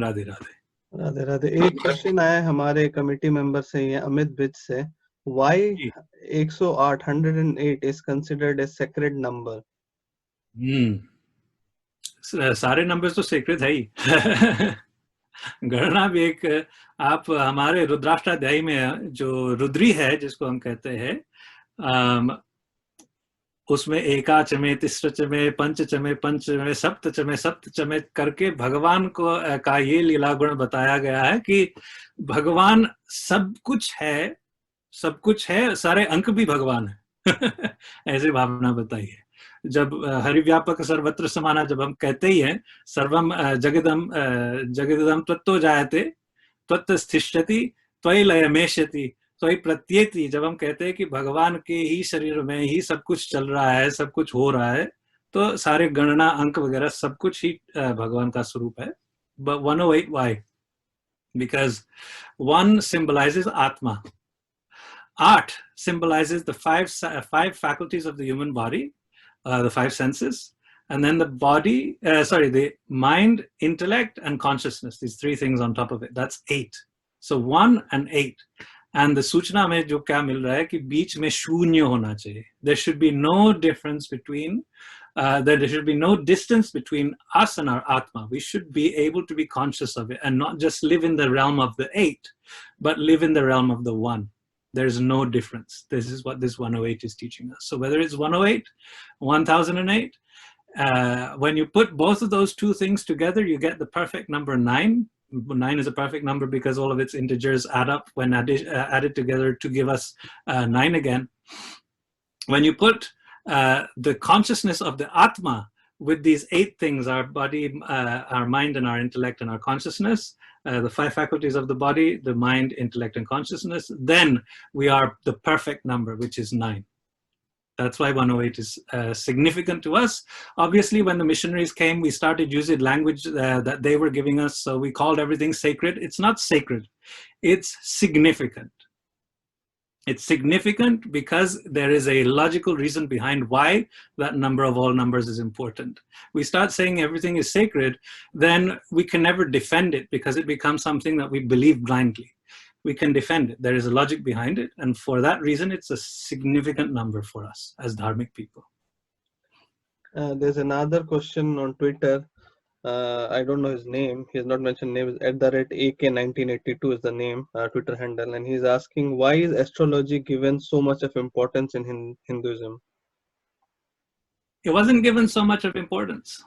राधे राधे। राधे राधे। एक क्वेश्चन आया हमारे कमेटी मेंबर से, ये अमित बिज से, why 108 is considered a sacred number? सारे नंबर्स तो सेक्रेट है ही। गणना भी एक, आप हमारे रुद्राष्टाध्यायी में जो रुद्री है जिसको हम कहते हैं, उसमें एकाचमे, तिस्रचमे, पंचचमे, पंचमे, सप्तचमे, सप्तचमे करके भगवान को का ये लीला गुण बताया गया है कि भगवान सब कुछ है, सब कुछ है, सारे अंक भी भगवान है। ऐसे भावना बताई है। जब हरिव्यापक सर्वत्र समाना जब हम कहते ही हैं, सर्वम जगदम जगदम त्वत्तो जायते त्वत्तिष्ठति त्वयि लयमेष्यति त्वयि प्रत्येति, जब हम कहते हैं कि भगवान के ही शरीर में ही सब कुछ चल रहा है, सब कुछ हो रहा है, तो सारे गणना अंक वगैरह सब कुछ ही भगवान का स्वरूप है। But 108 why? Because 1 symbolizes Atma. 8 symbolizes the five faculties of the human body, the 5 senses, and then the body, the mind, intellect, and consciousness. These 3 things on top of it. That's 8. So 1 and 8. And the सूचना में जो क्या मिल रहा है कि बीच में शून्य होना चाहिए. There should be no difference between, there should be no distance between us and our Atma. We should be able to be conscious of it and not just live in the realm of the 8, but live in the realm of the 1. There's no difference. This is what this 108 is teaching us. So whether it's 108, 1008, when you put both of those 2 things together, you get the perfect number 9. 9 is a perfect number because all of its integers add up when added together to give us 9 again. When you put the consciousness of the Atma with these 8 things, our body, our mind, and our intellect, and our consciousness, the 5 faculties of the body, the mind, intellect, and consciousness, then we are the perfect number, which is 9. That's why 108 is significant to us. Obviously, when the missionaries came, we started using language that they were giving us, so we called everything sacred. It's not sacred. It's significant. It's significant because there is a logical reason behind why that number of all numbers is important. We start saying everything is sacred, then we can never defend it because it becomes something that we believe blindly. We can defend it. There is a logic behind it, and for that reason, it's a significant number for us as dharmic people. There's another question on Twitter. I don't know his name. He has not mentioned name. Is @AK1982 is the name, Twitter handle, and he's asking, why is astrology given so much of importance in Hinduism? It wasn't given so much of importance.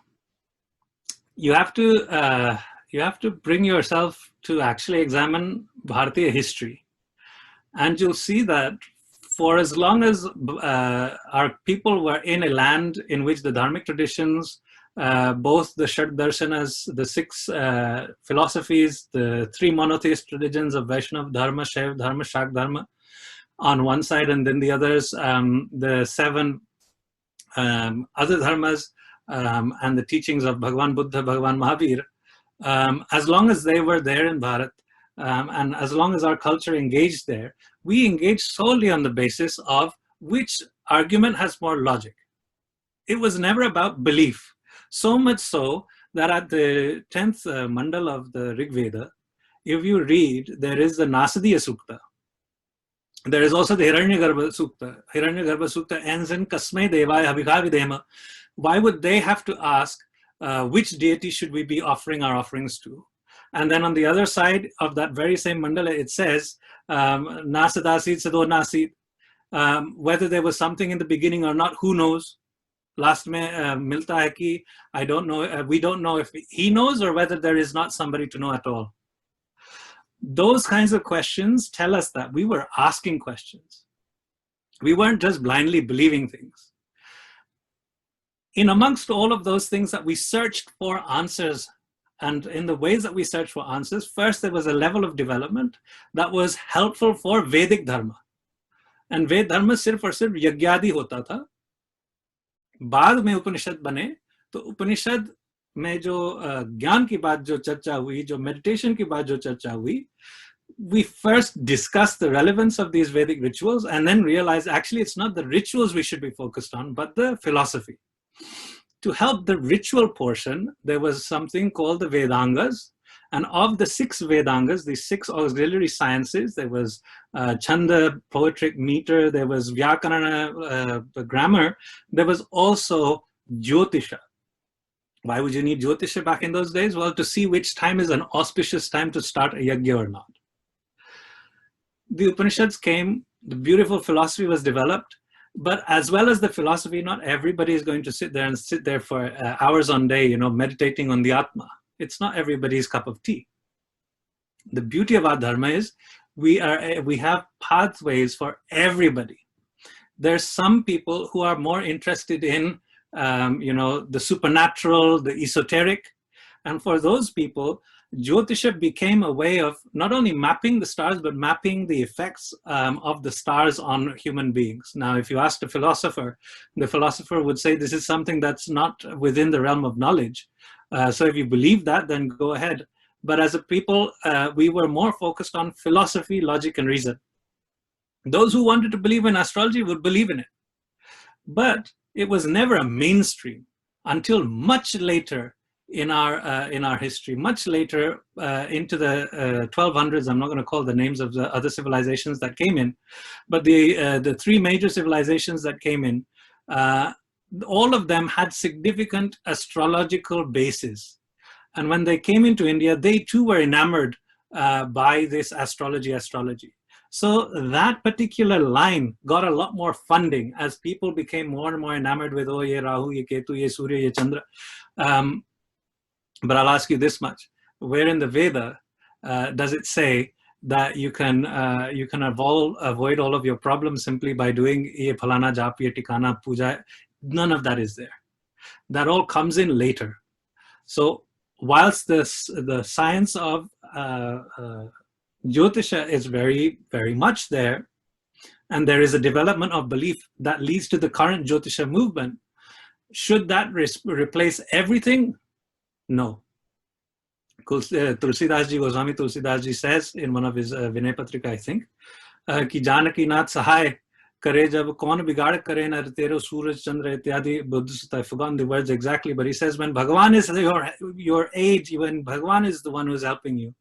You have to bring yourself to actually examine Bharatiya history, and you'll see that for as long as our people were in a land in which the dharmic traditions, both the Shad Darshanas, the 6 philosophies, the 3 monotheist religions of Vaishnava Dharma, Shaiva Dharma, Shak Dharma on one side, and then the others, the 7 other dharmas, and the teachings of Bhagavan Buddha, Bhagavan Mahavir, as long as they were there in Bharat, and as long as our culture engaged there, we engaged solely on the basis of which argument has more logic. It was never about belief. So much so that at the 10th mandal of the Rig Veda, if you read, there is the Nasadiya Sukta. There is also the Hiranyagarbha Sukta. Hiranyagarbha Sukta ends in Kasmai Devaya Habhikavidema. Why would they have to ask which deity should we be offering our offerings to? And then on the other side of that very same mandala, it says, Nasadasit Sado Nasit. Whether there was something in the beginning or not, who knows? Last mein milta hai ki, I don't know. We don't know if he knows or whether there is not somebody to know at all. Those kinds of questions tell us that we were asking questions. We weren't just blindly believing things. In amongst all of those things that we searched for answers, and in the ways that we searched for answers, first there was a level of development that was helpful for Vedic Dharma. And Ved Dharma sirf aur sirf yagyadi hota tha. बाद में उपनिषद बने तो उपनिषद में जो ज्ञान की बात जो चर्चा हुई, जो मेडिटेशन की बात जो चर्चा हुई, we first discussed the relevance of these Vedic rituals and then realized actually it's not the rituals we should be focused on, but the philosophy. To help the ritual portion, there was something called the Vedangas. And of the 6 Vedangas, the 6 auxiliary sciences, there was Chanda, poetic meter, there was Vyakarana, grammar, there was also Jyotisha. Why would you need Jyotisha back in those days? Well, to see which time is an auspicious time to start a yajna or not. The Upanishads came, the beautiful philosophy was developed, but as well as the philosophy, not everybody is going to sit there for hours on day, meditating on the Atma. It's not everybody's cup of tea. The beauty of our dharma is we have pathways for everybody. There's some people who are more interested in the supernatural, the esoteric, and for those people, Jyotisha became a way of not only mapping the stars, but mapping the effects of the stars on human beings. Now, if you asked a philosopher, the philosopher would say this is something that's not within the realm of knowledge. So if you believe that, then go ahead. But as a people, we were more focused on philosophy, logic, and reason. Those who wanted to believe in astrology would believe in it. But it was never a mainstream until much later in our history, much later into the 1200s. I'm not going to call the names of the other civilizations that came in, but the 3 major civilizations that came in, all of them had significant astrological bases. And when they came into India, they too were enamored by this astrology. So that particular line got a lot more funding as people became more and more enamored with, oh, ye Rahu, ye Ketu, ye Surya, ye Chandra. But I'll ask you this much. Where in the Veda does it say that you can avoid all of your problems simply by doing ye phalana jap, ye tikana, puja? None of that is there. That all comes in later. So whilst the science of Jyotisha is very, very much there, and there is a development of belief that leads to the current Jyotisha movement, should that replace everything? No. Tulsidas Ji, Goswami Tulsidas Ji says in one of his Vinay Patrika, I think, ki Janaki Nath Sahai Kare jab kaun bigad kare na tero Suraj Chandra ityadi Buddhist. I've forgotten the words exactly, but he says when Bhagavan is your age, when Bhagavan is the one who is helping you,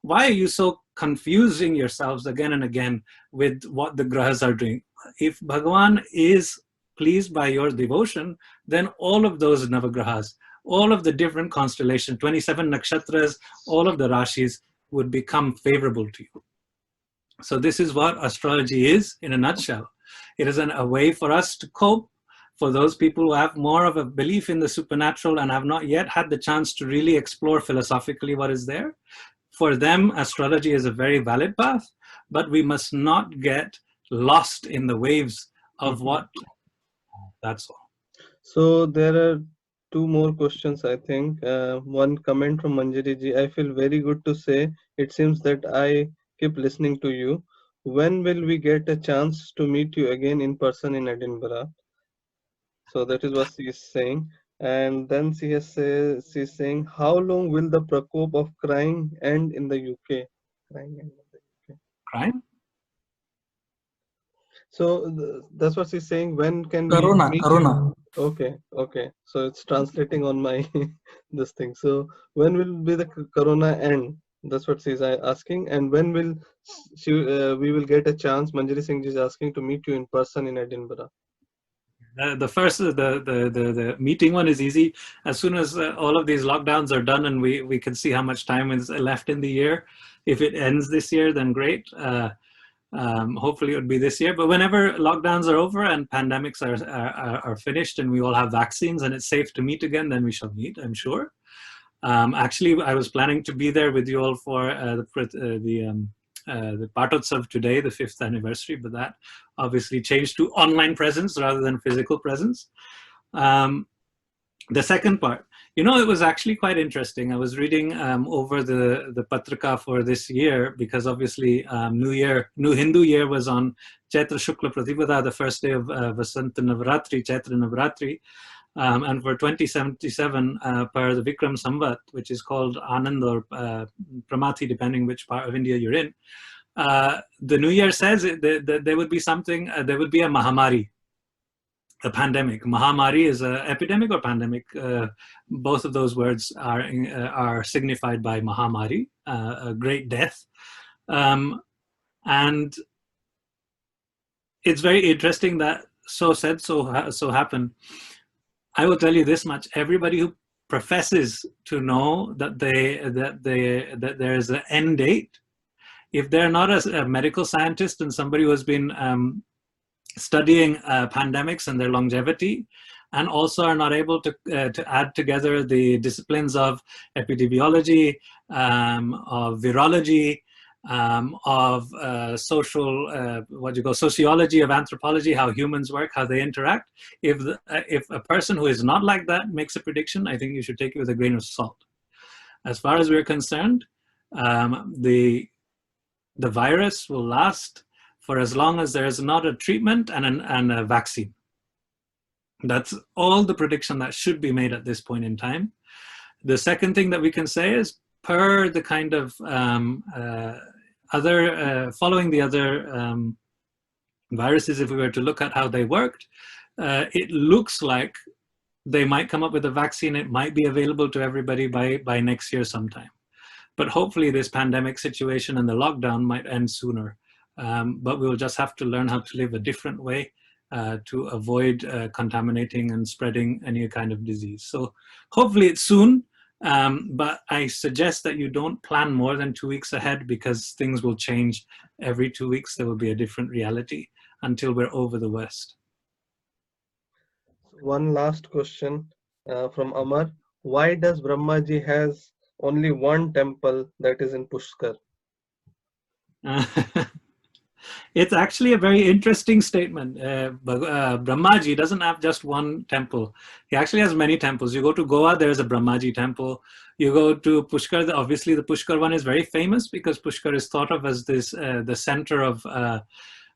why are you so confusing yourselves again and again with what the grahas are doing? If Bhagavan is pleased by your devotion, then all of those navagrahas, all of the different constellations, 27 nakshatras, all of the rashis would become favorable to you. So this is what astrology is in a nutshell. It is a way for us to cope, for those people who have more of a belief in the supernatural and have not yet had the chance to really explore philosophically what is there. For them, astrology is a very valid path, but we must not get lost in the waves of what. That's all. So there are 2 more questions, I think. One comment from Manjari ji. I feel very good to say, it seems that I keep listening to you. When will we get a chance to meet you again in person in Edinburgh? So that is what she is saying. And then she's saying, how long will the prakop of crying end in the UK? Crime? So that's what she's saying. When can Corona, we meet Corona. Okay, okay. So it's translating on my this thing. So when will be the corona end? That's what she's asking. And when will we will get a chance? Manjari Singh ji is asking to meet you in person in Edinburgh. The first, the meeting one is easy. As soon as all of these lockdowns are done and we can see how much time is left in the year, if it ends this year, then great. Hopefully it would be this year. But whenever lockdowns are over and pandemics are finished and we all have vaccines and it's safe to meet again, then we shall meet, I'm sure. Actually, I was planning to be there with you all for the Partotsav today, the 5th anniversary, but that obviously changed to online presence rather than physical presence. The second part, you know, it was actually quite interesting. I was reading over the Patrika for this year because obviously New Hindu Year was on Chaitra Shukla Pratipada, the first day of Vasant Navratri, Chaitra Navratri. And for 2077, per the Vikram Samvat, which is called Anand or Pramathi, depending which part of India you're in, the New Year says that there would be something, there would be a Mahamari, a pandemic. Mahamari is an epidemic or pandemic. Both of those words are signified by Mahamari, a great death. And it's very interesting that so said, so happened. I will tell you this much: everybody who professes to know that there is an end date, if they're not a medical scientist and somebody who has been studying pandemics and their longevity, and also are not able to add together the disciplines of epidemiology, of virology, of sociology, of anthropology, how humans work, how they interact. If a person who is not like that makes a prediction, I think you should take it with a grain of salt. As far as we're concerned, the virus will last for as long as there is not a treatment and a vaccine. That's all the prediction that should be made at this point in time. The second thing that we can say is, per the kind of following the other viruses, if we were to look at how they worked, it looks like they might come up with a vaccine. It might be available to everybody by next year sometime. But hopefully this pandemic situation and the lockdown might end sooner. But we will just have to learn how to live a different way to avoid contaminating and spreading any kind of disease. So hopefully it's soon. But I suggest that you don't plan more than 2 weeks ahead, because things will change every 2 weeks. There will be a different reality until we're over the worst. One last question from Amar. Why does Brahmaji has only one temple that is in Pushkar? It's actually a very interesting statement. Brahmaji doesn't have just one temple. He actually has many temples. You go to Goa, there's a Brahmaji temple. You go to Pushkar, obviously the Pushkar one is very famous because Pushkar is thought of as this the center of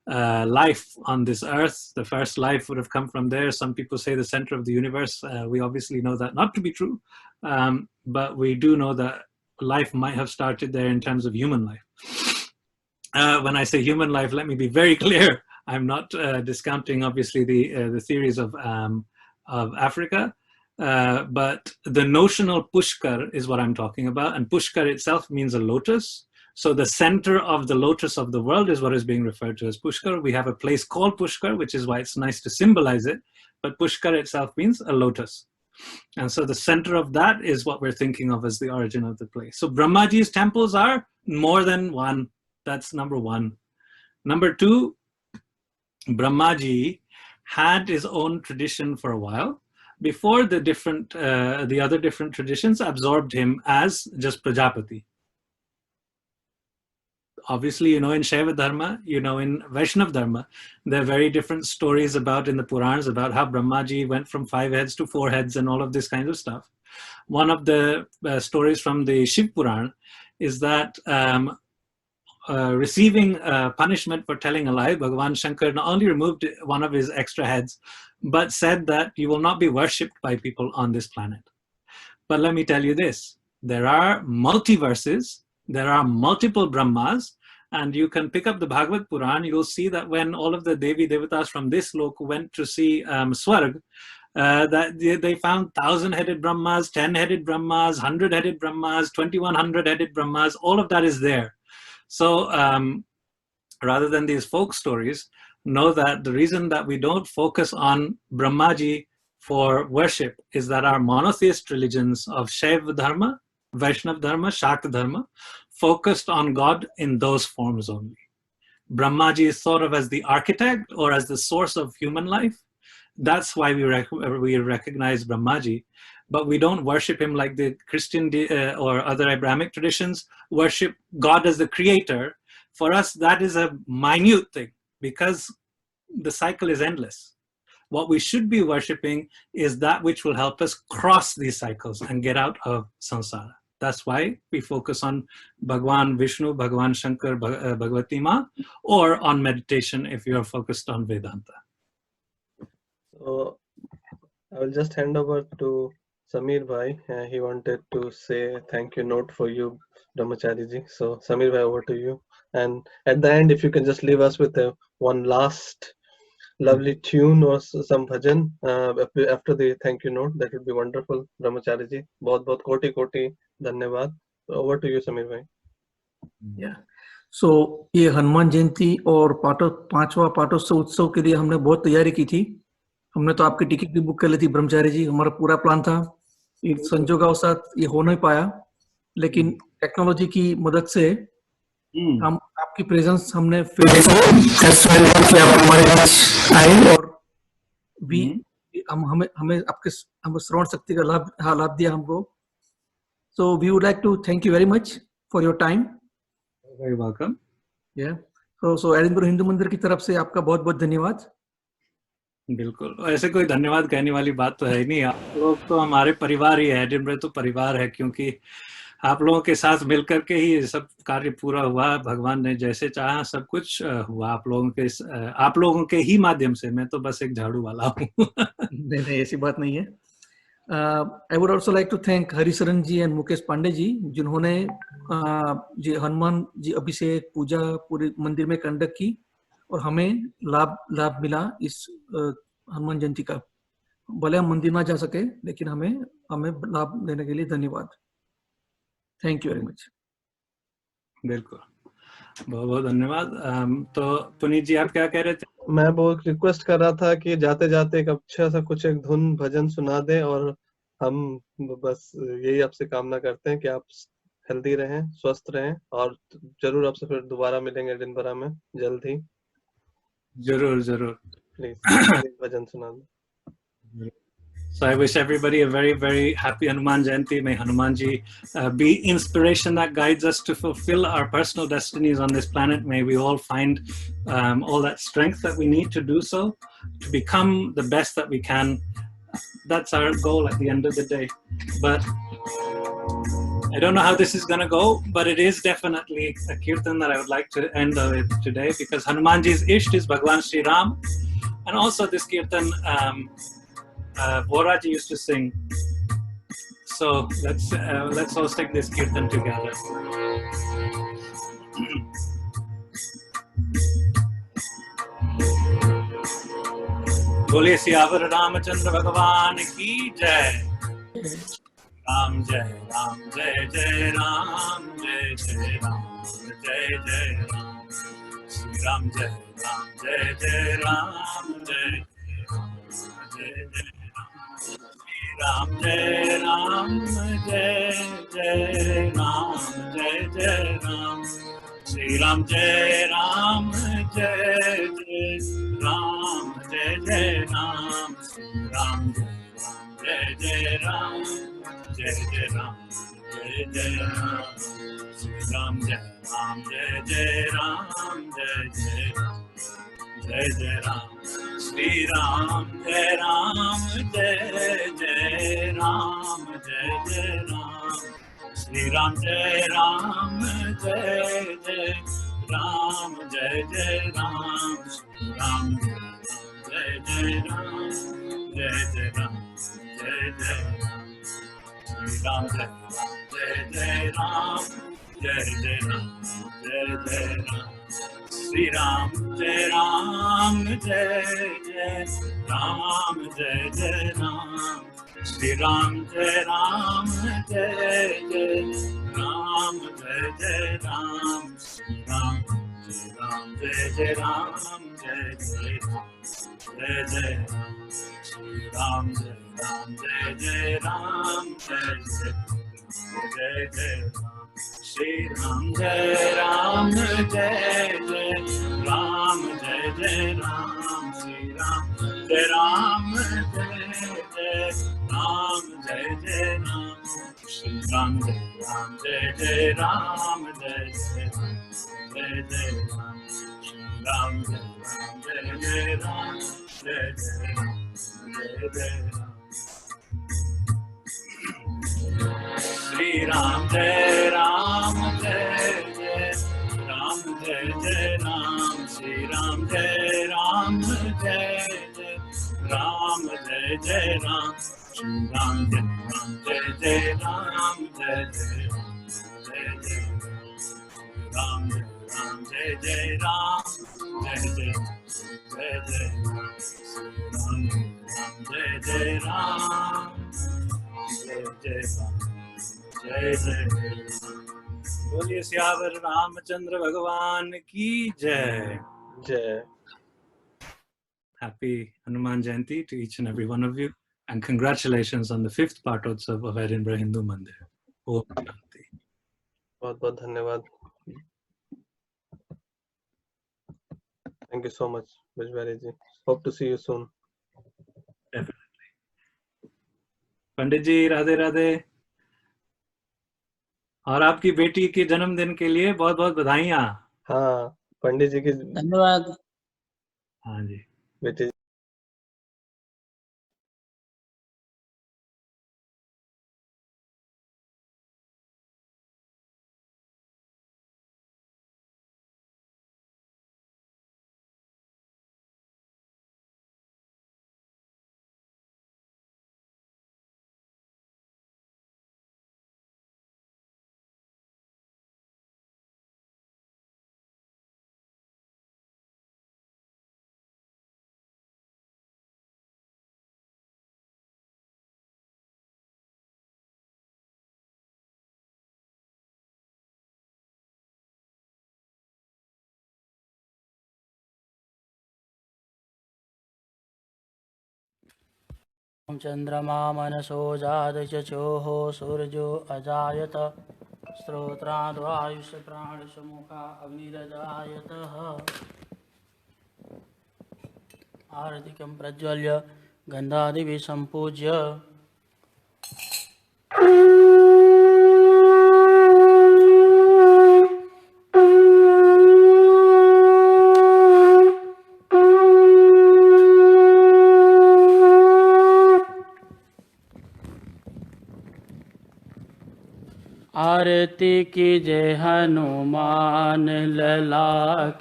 life on this earth. The first life would have come from there. Some people say the center of the universe. We obviously know that not to be true, but we do know that life might have started there in terms of human life. When I say human life, let me be very clear. I'm not discounting, obviously, the theories of Africa, but the notional Pushkar is what I'm talking about. And Pushkar itself means a lotus. So the center of the lotus of the world is what is being referred to as Pushkar. We have a place called Pushkar, which is why it's nice to symbolize it. But Pushkar itself means a lotus. And so the center of that is what we're thinking of as the origin of the place. So Brahmaji's temples are more than one. That's number one. Number two, Brahmaji had his own tradition for a while before the other different traditions absorbed him as just Prajapati. Obviously, you know, in Shaiva Dharma, you know, in Vaishnav Dharma, there are very different stories about in the Purans about how Brahmaji went from 5 heads to 4 heads and all of this kind of stuff. One of the stories from the Shiv Puran is that receiving punishment for telling a lie, Bhagavan Shankar not only removed one of his extra heads, but said that you will not be worshipped by people on this planet. But let me tell you this, there are multiverses, there are multiple Brahmas, and you can pick up the Bhagavad Puran, you'll see that when all of the Devi Devatas from this lok went to see Swarg, that they found 1,000-headed Brahmas, 10-headed Brahmas, 100-headed Brahmas, 2,100-headed Brahmas. All of that is there. So rather than these folk stories, know that the reason that we don't focus on Brahmaji for worship is that our monotheist religions of Shaiva Dharma, Vaishnava Dharma, Shakta Dharma, focused on God in those forms only. Brahmaji is thought of as the architect or as the source of human life. That's why we recognize Brahmaji, but we don't worship him like the Christian or other Abrahamic traditions worship God as the creator. For us, that is a minute thing because the cycle is endless. What we should be worshipping is that which will help us cross these cycles and get out of samsara. That's why we focus on Bhagwan Vishnu, Bhagwan Shankar, Bhagavati Ma, or on meditation if you are focused on Vedanta. So I will just hand over to Samir Bhai. He wanted to say thank you note for you, Brahmachari ji. So Samir Bhai, over to you. And at the end, if you can just leave us with one last lovely tune or some bhajan after the thank you note, that would be wonderful. Brahmachari ji, बहुत कोटि कोटि धन्यवाद. Over to you, Samir Bhai. Yeah. So ये हनुमान जयंती और 5वां पाटोत्सव उत्सव के लिए हमने बहुत तैयारी की थी. हमने तो आपकी टिकट भी बुक कर ली थी ब्रह्मचारी जी. हमारा पूरा प्लान था. संजोगवशात ये हो नहीं पाया, लेकिन टेक्नोलॉजी की मदद से हम आपकी प्रेजेंस हमने कि आप हमारे पास आए और भी हमें आपके श्रवण शक्ति का लाभ दिया हमको. So we would like to thank you very much for your time. Very welcome. Yeah. So Edinburgh Hindu मंदिर की तरफ से आपका बहुत बहुत धन्यवाद. बिल्कुल, ऐसे कोई धन्यवाद कहने वाली बात तो है ही नहीं. आप लोग तो हमारे परिवार ही है. एडिनबर्ग तो परिवार है, क्योंकि आप लोगों के साथ मिलकर के ही सब कार्य पूरा हुआ. भगवान ने जैसे चाहा सब कुछ हुआ आप लोगों के ही माध्यम से. मैं तो बस एक झाड़ू वाला हूँ. नहीं, ऐसी बात नहीं है. I would also like to thank Harisharan ji and Mukesh Pandey ji, जिन्होंने हनुमान जी अभिषेक पूजा पूरे मंदिर में कंडक्ट की और हमें लाभ मिला इस हनुमान जयंती का. भले हम मंदिर ना जा सके, लेकिन हमें लाभ देने के लिए धन्यवाद. Thank you very much. बिल्कुल, बहुत बहुत धन्यवाद. तो पुनीत जी, आप क्या कह रहे थे? मैं वो रिक्वेस्ट कर रहा था कि जाते जाते एक अच्छा सा कुछ एक धुन भजन सुना दें, और हम बस यही आपसे कामना करते हैं कि आप हेल्दी रहें, स्वस्थ रहें, और जरूर आपसे फिर दोबारा मिलेंगे एडिनबरा में जल्द ही. जरूर प्लीज भजन सुना दें. So I wish everybody a very, very happy Hanuman Jayanti. May Hanuman ji be inspiration that guides us to fulfill our personal destinies on this planet. May we all find all that strength that we need to do so, to become the best that we can. That's our goal at the end of the day. But I don't know how this is going to go, but it is definitely a kirtan that I would like to end with today, because Hanumanji's Isht is Bhagwan Shri Ram. And also this kirtan, Voraji used to sing. So let's all sing this kirtan together. बोले सियावर रामचंद्र भगवान की जय. राम जय राम, जय जय राम, जय जय राम, जय जय राम. श्री राम जय राम, जय जय राम, जय जय राम. श्री राम जय राम, जय जय राम, जय जय राम. श्री राम जय राम, जय जय राम, जय जय राम. श्री राम जय जय राम, जय जय राम, जय जय राम. श्री राम जय राम, जय जय राम, जय जय राम, जय जय राम. श्री राम जय राम, जय जय राम, जय जय राम. श्री राम जय राम, जय जय राम, जय जय राम. श्री राम जय जय राम, जय जय राम, जय जय राम. श्री राम जय जय राम, जय जय राम, जय जय राम. श्री राम जय जय राम जय जय राम श्री राम जय जय राम जय जय राम श्री राम जय जय राम जय जय राम श्री राम जय जय राम जय जय राम श्री राम जय जय राम जय जय राम श्री राम जय राम जय जय राम श्री राम जय जय राम जय जय राम श्री राम जय जय राम जय जय राम श्री राम जय जय राम श्री राम जय राम जय जय राम श्री राम जय राम जय जय राम जय जय राम जय जय राम जय जय राम जय जय बोलिए सियावर रामचंद्र भगवान की जय जय. Happy Hanuman Jayanti to each and every one of you, and congratulations on the 5th Partotsav of Edinburgh Hindu Mandir. Om Shanti. बहुत बहुत धन्यवाद. Thank you so much, Bijbari ji. Hope to see you soon. Definitely. पंडित जी राधे राधे. और आपकी बेटी के जन्मदिन के लिए बहुत बहुत बधाइयाँ. हाँ, पंडित जी की धन्यवाद. हाँ जी. बेटी चंद्रमा मनसो जातचोः सूर्यो अजायत स्रोत्राद्वायुष प्राणसमुखा अग्निरजायतः आरतिकं प्रज्वल्य गन्धादिभिः सम्पूज्य आरती की जय हनुमान लला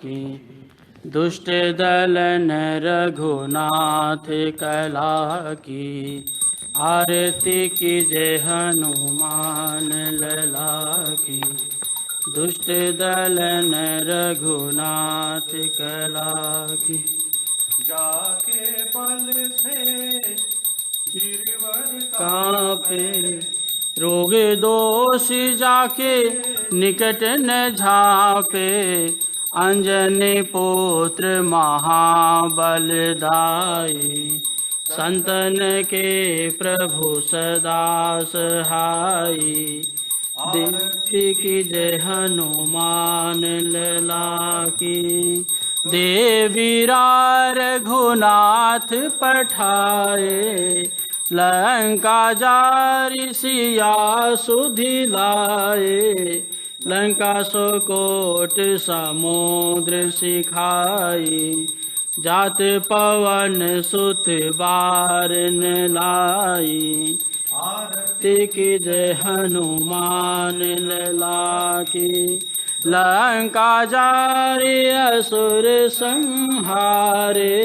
की दुष्ट दलन रघुनाथ कला की आरती की जय हनुमान लला की दुष्ट दलन रघुनाथ कला की जाके पल से गिरवर कांपे रोग दोष जाके निकट न झापे अंजनी पुत्र महाबलदाई संतन के प्रभु सदा सहाई देवी की जय हनुमान लला की देवी रघुनाथ पठाए लंका जारी सिया सुधि लाए लंका सो कोट समुद्र सिखाई जात पवन सुत बारन लाई आरती की जय हनुमान लला की लंका जारी असुर संहारे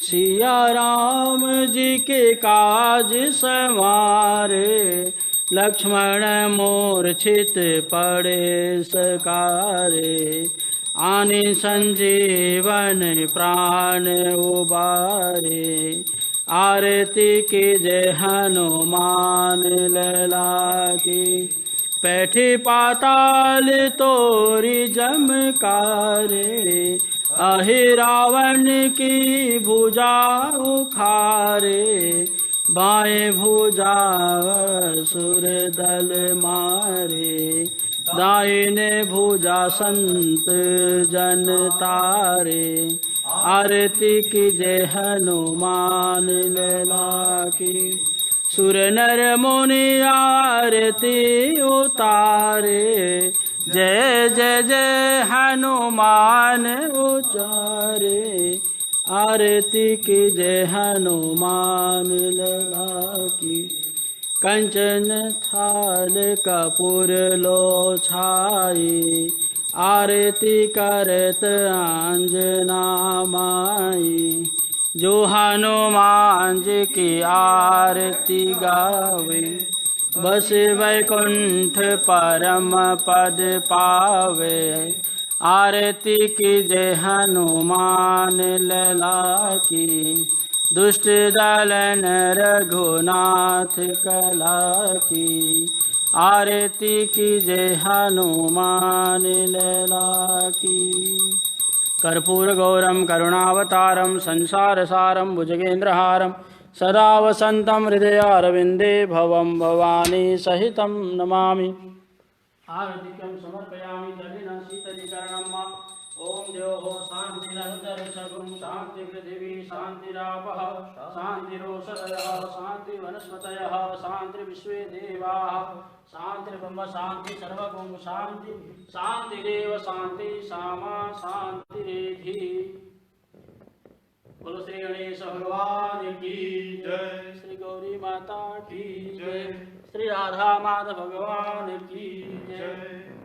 सिया राम जी के काज संवारे लक्ष्मण मूर्छित पड़े सकारे आने संजीवन प्राण उबारे। आरती की जय हनुमान लला की। पैठी पाताल तोरी जमकारे। अहि रावण की भुजा उखारे। बाएं भुजा असुर दल मारे। दाहिने भुजा संत जन तारे। आरती की जय हनुमान लला की। सुर नर मुनि आरती उतारे। जय जय जय हनुमान उचारे। आरती की जय हनुमान लला की। कंचन थाल कपूर लो छाई। आरती करत अंजना माई। जो हनुमान जी की आरती गावे। बस वैकुंठ परम पद पावे। आरती की जय हनुमान लला की। दुष्ट दलन रघुनाथ कला की। आरती की जय हनुमान लला की। कर्पूर गौरम करुणावतारम संसार सारम भुजगेन्द्रहारम सदा वसंतम हृदयारविंदे भवम भवानी सहितं नमामि। आरतिकं समर्पयामि जलिनं शीतलीकरणं मा। ओम द्योः शान्तिरन्तरिक्षं शान्ति पृथिवी शान्तिरापः शान्तिरोषधयः शान्तिवनस्पतयः शान्तिर्विश्वे देवाः शान्तिर्ब्रह्म शान्ति सर्वगुण शान्ति शान्तिरेव शान्ति सामा शान्तिरेधि। बोलो श्री गणेश भगवान की जय। श्री गौरी माता की जय। श्री राधा माधव भगवान की जय।